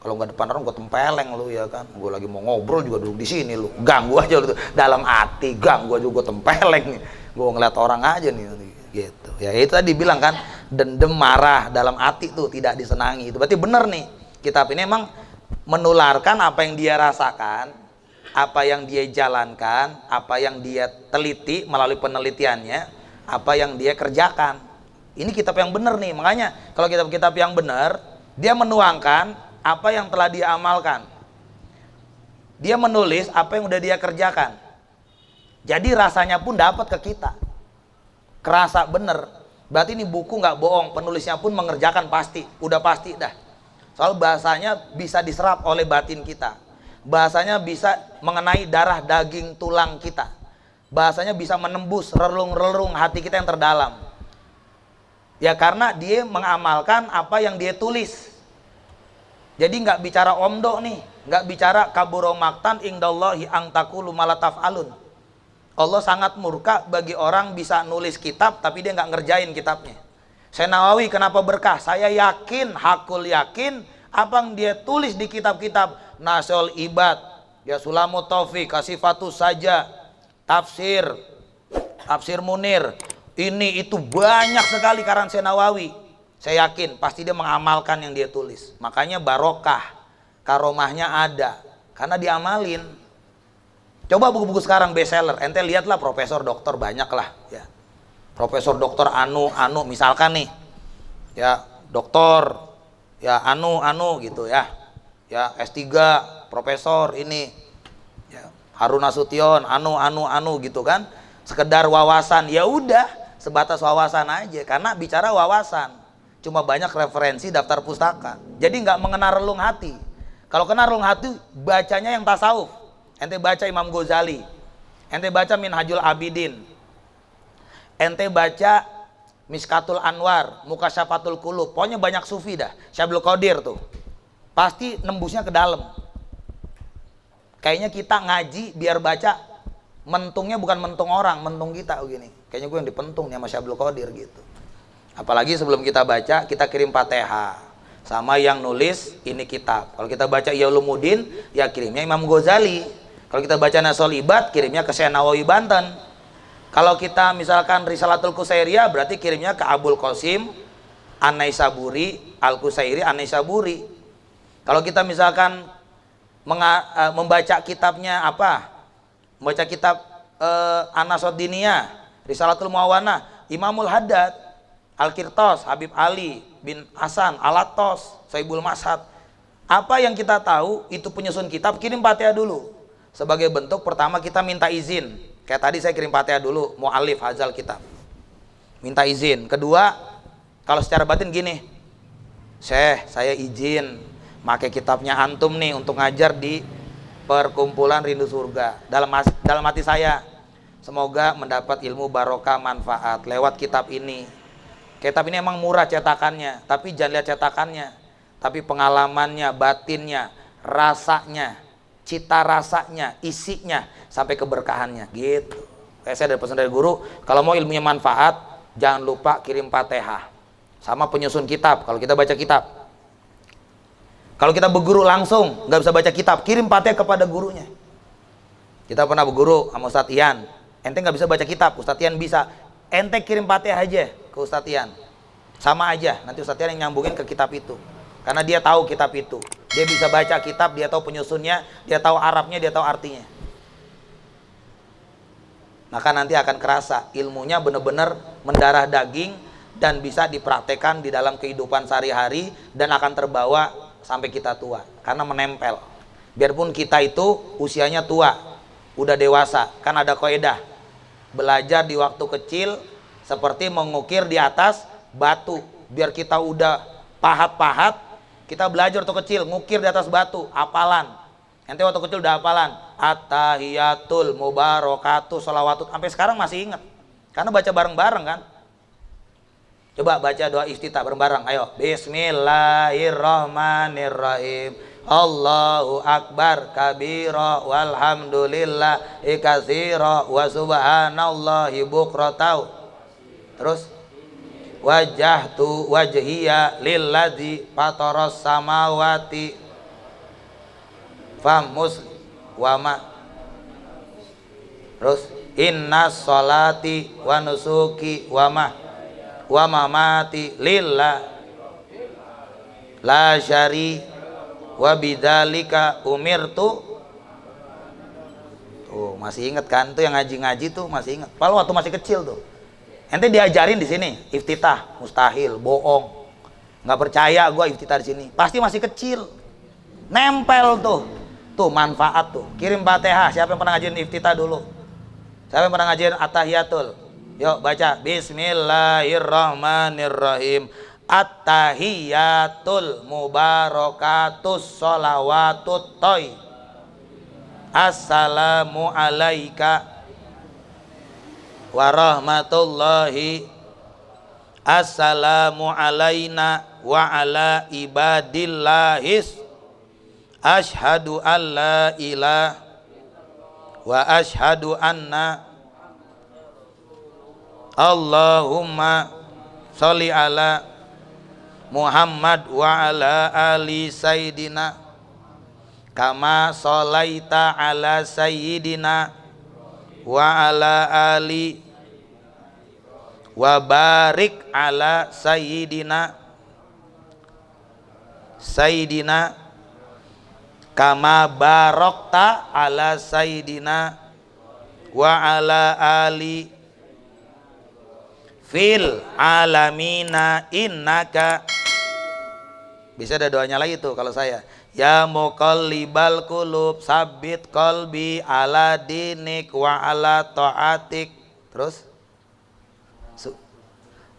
Kalau nggak depan orang gue tempeleng lu ya kan. Gue lagi mau ngobrol juga duduk di sini lu. Ganggu aja lu. Dalam hati, ganggu aja gue tempeleng nih. Gue ngeliat orang aja nih gitu. Ya itu tadi bilang kan, dendam, marah dalam hati tuh tidak disenangi. Itu berarti bener nih. Kitab ini emang menularkan apa yang dia rasakan, apa yang dia jalankan, apa yang dia teliti melalui penelitiannya, apa yang dia kerjakan. Ini kitab yang benar nih. Makanya kalau kitab-kitab yang benar, dia menuangkan apa yang telah dia amalkan. Dia menulis apa yang udah dia kerjakan. Jadi rasanya pun dapat ke kita. Kerasa bener. Berarti ini buku nggak bohong. Penulisnya pun mengerjakan pasti. Udah pasti dah. Soal bahasanya bisa diserap oleh batin kita. Bahasanya bisa mengenai darah daging tulang kita. Bahasanya bisa menembus relung-relung hati kita yang terdalam. Ya karena dia mengamalkan apa yang dia tulis. Jadi nggak bicara omdo nih, nggak bicara kaburo maktan indallahi ang taqulu ma la taf'alun. Allah sangat murka bagi orang bisa nulis kitab tapi dia nggak ngerjain kitabnya. Saya Nawawi kenapa berkah? Saya yakin, hakul yakin apa yang dia tulis di kitab-kitab Nasul Ibad, ya Sulamut Taufik, Kasifatus Saja, Tafsir Munir, ini itu banyak sekali karangan Nawawi. Saya yakin pasti dia mengamalkan yang dia tulis. Makanya barokah, karomahnya ada karena diamalin. Coba buku-buku sekarang bestseller, ente lihatlah profesor doktor banyak lah ya. Profesor doktor anu misalkan nih. Ya, doktor ya anu gitu ya. Ya, S3 profesor ini. Ya, Harun Nasution anu gitu kan. Sekedar wawasan, ya udah sebatas wawasan aja karena bicara wawasan. Cuma banyak referensi daftar pustaka. Jadi nggak mengenal relung hati. Kalau kena relung hati, bacanya yang tasawuf. Ente baca Imam Ghazali, ente baca Minhajul Abidin, ente baca Miskatul Anwar, Mukasyafatul Qulub. Pokoknya banyak sufi dah. Syabul Qadir tuh. Pasti nembusnya ke dalam. Kayaknya kita ngaji biar baca mentungnya bukan mentung orang, mentung kita begini. Kayaknya gue yang dipentung nih sama Syabul Qadir gitu. Apalagi sebelum kita baca, kita kirim Fatihah sama yang nulis ini kitab. Kalau kita baca Ihya Ulumuddin, ya kirimnya Imam Ghazali. Kalau kita baca Nasul Ibad, kirimnya ke Syekh Nawawi Banten. Kalau kita misalkan Risalatul Qusairiyah, berarti kirimnya ke Abul Qasim An-Naisaburi, Al-Qusairi An-Naisaburi. Kalau kita misalkan membaca kitabnya apa? Membaca kitab An-Nasad Diniyah, Risalatul Muawanah, Imamul Haddad. Al-Qirtos, Habib Ali bin Hasan, Al-Attos, Saibul Mashad. Apa yang kita tahu itu penyusun kitab, kirim Fatihah dulu. Sebagai bentuk pertama kita minta izin. Kayak tadi saya kirim Fatihah dulu, mu'alif hazal kitab. Minta izin. Kedua, kalau secara batin gini, Syekh, saya izin pakai kitabnya antum nih untuk ngajar di perkumpulan Rindu Surga. Dalam hati saya, semoga mendapat ilmu barokah manfaat lewat kitab ini. Kitab ini emang murah cetakannya, tapi jangan lihat cetakannya, tapi pengalamannya, batinnya, rasanya, cita rasanya, isinya, sampai keberkahannya gitu. Kayak saya ada pesan dari guru, kalau mau ilmunya manfaat, jangan lupa kirim Fatihah sama penyusun kitab. Kalau kita baca kitab, kalau kita berguru langsung nggak bisa baca kitab, kirim Fatihah kepada gurunya. Kita pernah berguru sama Ustadz Ian, ente nggak bisa baca kitab, Ustadz Ian bisa, ente kirim Fatihah aja ke Ustadz Ian, sama aja, nanti Ustadz Ian yang nyambungin ke kitab itu, karena dia tahu kitab itu, dia bisa baca kitab, dia tahu penyusunnya, dia tahu Arabnya, dia tahu artinya. Maka nanti akan kerasa ilmunya benar-benar mendarah daging dan bisa dipraktekkan di dalam kehidupan sehari-hari dan akan terbawa sampai kita tua, karena menempel. Biarpun kita itu usianya tua, udah dewasa, kan ada kaidah belajar di waktu kecil seperti mengukir di atas batu. Biar kita udah pahat-pahat, kita belajar waktu kecil ngukir di atas batu, hafalan. Ente waktu kecil udah hafalan at-tahiyatul mubarakatuh sholawatut, sampai sekarang masih ingat karena baca bareng-bareng kan. Coba baca doa iftitah bareng-bareng, ayo. Bismillahirrahmanirrahim. Allahu akbar kabira walhamdulillah katsira wa subhanallahi bukratan. Terus wajjahtu wajhiya lilladzi fataras samawati famus wama. Terus inna sholati wa nusuki wa mamati lillah la syari wa bidzalika umirtu. Tuh masih inget kan, tuh yang ngaji-ngaji tuh masih inget. Padahal waktu masih kecil tuh ente diajarin di sini iftitah, mustahil, bohong, nggak percaya gua iftitah di sini, pasti masih kecil, nempel tuh manfaat tuh. Kirim Fatihah. Siapa yang pernah ngajarin iftitah dulu? Siapa yang pernah ngajarin at-tahiyatul? Yuk baca Bismillahirrahmanirrahim. At-tahiyatul mubarakatus sholawatut toy. Assalamu alaika warahmatullahi. Assalamu alaina wa ala ibadillahis. Ashhadu an la ilaha wa ashhadu anna Allahumma sholli ala Muhammad wa ala ali sayyidina kama sholaita ala sayyidina wa ala ali wa barik ala sayyidina kama barokta ala sayyidina wa ala ali fil alamina innaka. Bisa ada doanya lagi tuh kalau saya. Ya muqallibal qulub sabbit qalbi ala dinik wa ala taatik. Terus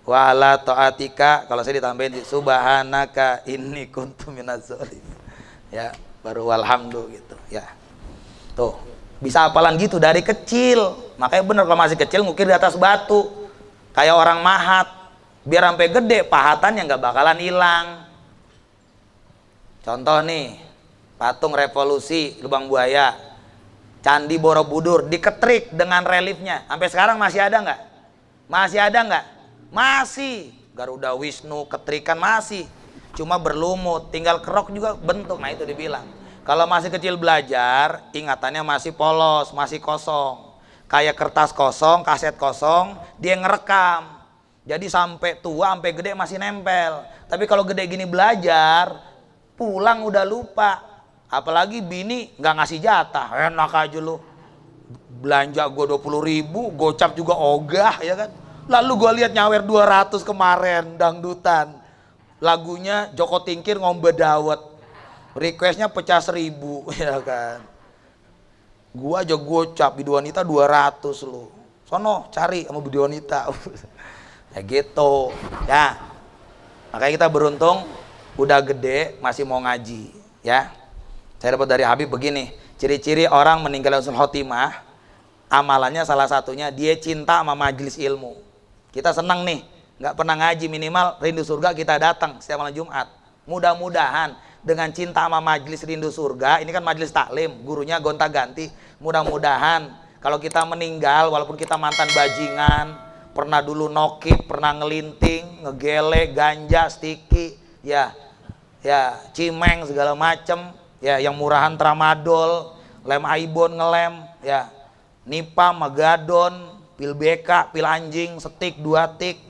wa ala taatika, kalau saya ditambahin subhanaka inni kuntu minaz zalimin. Ya, baru walhamdulillah gitu ya. Tuh bisa hafalan gitu dari kecil. Makanya bener kalau masih kecil ngukir di atas batu kayak orang mahat, biar sampai gede pahatannya nggak bakalan hilang. Contoh nih, patung revolusi Lubang Buaya, Candi Borobudur diketrik dengan reliefnya, sampai sekarang masih ada nggak? Masih ada nggak? Masih. Garuda Wisnu ketrikan masih, cuma berlumut, tinggal kerok juga bentuk. Nah itu dibilang kalau masih kecil belajar ingatannya masih polos, masih kosong, kayak kertas kosong, kaset kosong, dia ngerekam, jadi sampai tua sampai gede masih nempel. Tapi kalau gede gini belajar pulang udah lupa, apalagi bini nggak ngasih jatah, enak aja lu belanja gue 20.000, gocap juga ogah ya kan, Lalu gue lihat nyawer 200 kemarin dangdutan. Lagunya Joko Tingkir ngombe dawet. Requestnya pecah 1000 ya kan. Gua aja gocap Bidi Wanita 200 lu. Sono cari sama Bidi Wanita. Ya gitu. Ya. Makanya kita beruntung udah gede masih mau ngaji, ya. Saya dapat dari Habib begini, ciri-ciri orang meninggal husnul khotimah, amalannya salah satunya dia cinta sama majelis ilmu. Kita senang nih, nggak pernah ngaji, minimal rindu surga kita datang setiap malam Jumat. Mudah-mudahan dengan cinta sama majelis rindu surga, ini kan majelis taklim, gurunya gonta-ganti. Mudah-mudahan kalau kita meninggal, walaupun kita mantan bajingan, pernah dulu nokip, pernah ngelinting, ngegele, ganja, stiki, ya cimeng segala macem, ya yang murahan tramadol, lem aibon ngelem, ya nipa, magadon, pil BK, pil anjing, setik, 2 tik,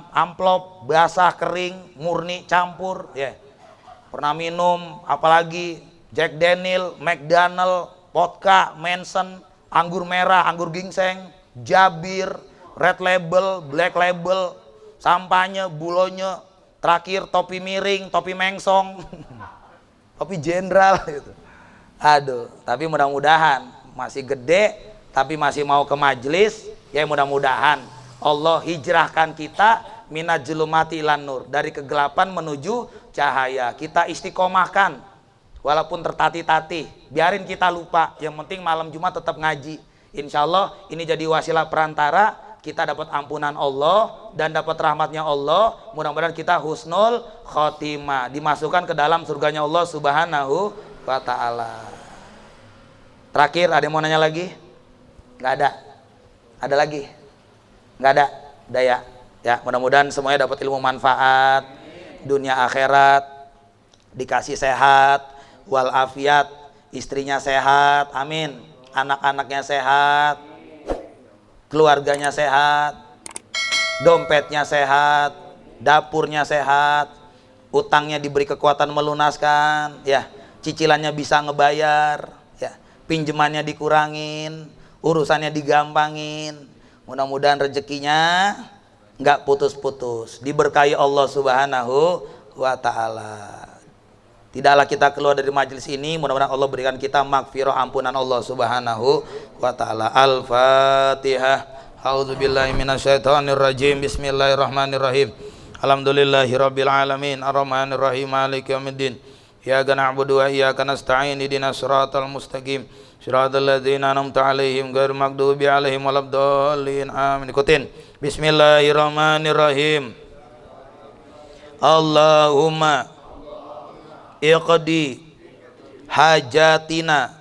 amplop, basah, kering, murni, campur, ya. Pernah minum apalagi Jack Daniel, McDonald, vodka, Manson, anggur merah, anggur ginseng, Jabir, Red Label, Black Label, sampahnya, bulonya, terakhir topi miring, topi mengsong, topi jenderal gitu. Aduh, tapi mudah-mudahan masih gede, tapi masih mau ke majelis, ya mudah-mudahan Allah hijrahkan kita minat julumati ilan nur, dari kegelapan menuju cahaya. Kita istiqomahkan walaupun tertatih-tatih, biarin kita lupa, yang penting malam Jumat tetap ngaji. Insya Allah ini jadi wasilah perantara kita dapat ampunan Allah dan dapat rahmatnya Allah. Mudah-mudahan kita husnul khotimah, dimasukkan ke dalam surganya Allah subhanahu wa ta'ala. Terakhir, ada yang mau nanya lagi? Nggak ada? Ada lagi? Nggak ada? Udah ya? Ya, mudah-mudahan semuanya dapat ilmu manfaat dunia akhirat, dikasih sehat walafiat, istrinya sehat, amin, anak-anaknya sehat, keluarganya sehat, dompetnya sehat, dapurnya sehat, utangnya diberi kekuatan melunaskan, ya, cicilannya bisa ngebayar, ya, pinjemannya dikurangin, urusannya digampangin. Mudah-mudahan rezekinya nggak putus-putus, diberkahi Allah subhanahu wa ta'ala. Tidaklah kita keluar dari majelis ini, mudah-mudahan Allah berikan kita magfirah, ampunan Allah subhanahu wa ta'ala. Al-Fatihah. A'udzubillahi minasyaitonirrajim. Bismillahirrahmanirrahim. Alhamdulillahirabbil alamin, arrahmanirrahim, maliki yaumiddin. Iyyaka na'budu wa iyyaka nasta'in, ihdinas siratal mustaqim, siratal ladzina an'amta 'alaihim ghairil maghdubi 'alaihim waladdallin. Amin. Ikutin. Bismillahirrahmanirrahim. Allahumma iqdi hajatina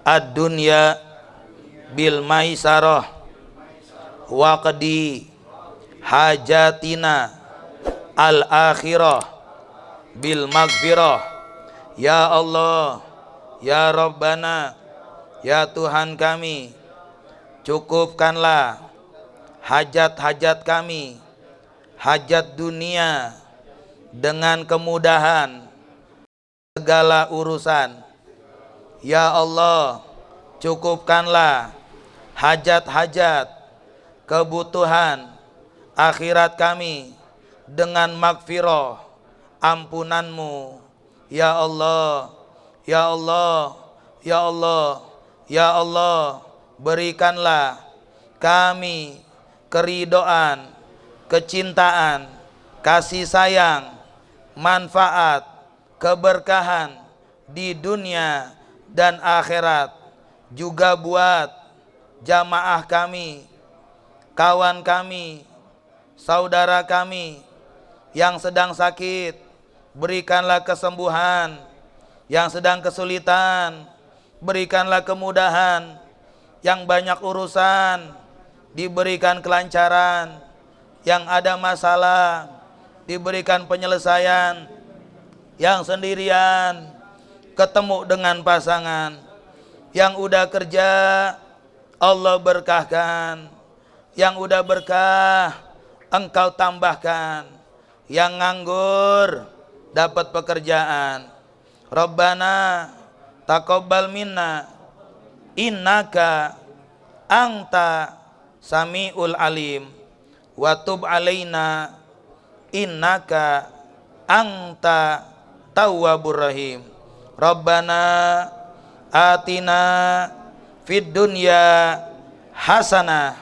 ad-dunya bil maisarah waqdi hajatina al-akhirah bil maghfirah. Ya Allah, ya Rabbana, ya Tuhan kami, cukupkanlah hajat-hajat kami, hajat dunia dengan kemudahan segala urusan. Ya Allah, cukupkanlah hajat-hajat kebutuhan akhirat kami dengan magfirah, ampunanmu. Ya Allah, ya Allah, ya Allah, ya Allah, berikanlah kami keridoan, kecintaan, kasih sayang, manfaat, keberkahan di dunia dan akhirat. Juga buat jamaah kami, kawan kami, saudara kami yang sedang sakit, berikanlah kesembuhan. Yang sedang kesulitan, berikanlah kemudahan. Yang banyak urusan, diberikan kelancaran. Yang ada masalah, diberikan penyelesaian. Yang sendirian, ketemu dengan pasangan. Yang udah kerja, Allah berkahkan. Yang udah berkah, Engkau tambahkan. Yang nganggur, dapat pekerjaan. Rabbana taqabbal minna innaka anta samiul alim wa tub alaina innaka anta tawwabur rahim. Rabbana atina fid dunya hasanah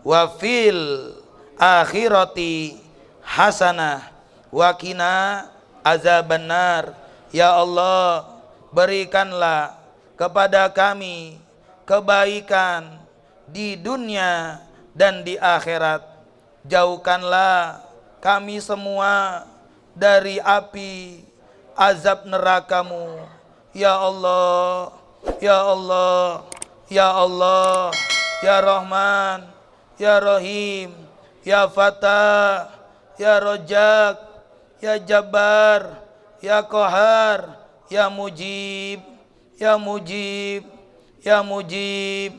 wa fil akhirati hasanah wa qina azabannar. Ya Allah, berikanlah kepada kami kebaikan di dunia dan di akhirat. Jauhkanlah kami semua dari api azab neraka-Mu. Ya Allah, ya Allah, ya Allah, ya Rahman, ya Rahim, ya Fatah, ya Rojak, ya Jabbar, ya Qahar, ya Mujib, ya Mujib, ya Mujib,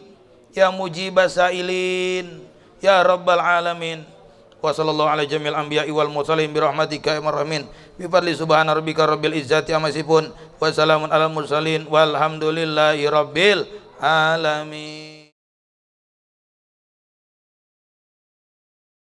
ya Mujib Sailin, ya Rabbal Alamin. Wa sallallahu ala jamil anbiya'i wal mursalin bi rahmatika ya marhamin bi fadli subhana rabbika rabbil izzati amma yasifun wa salamun alal mursalin walhamdulillahi rabbil alamin.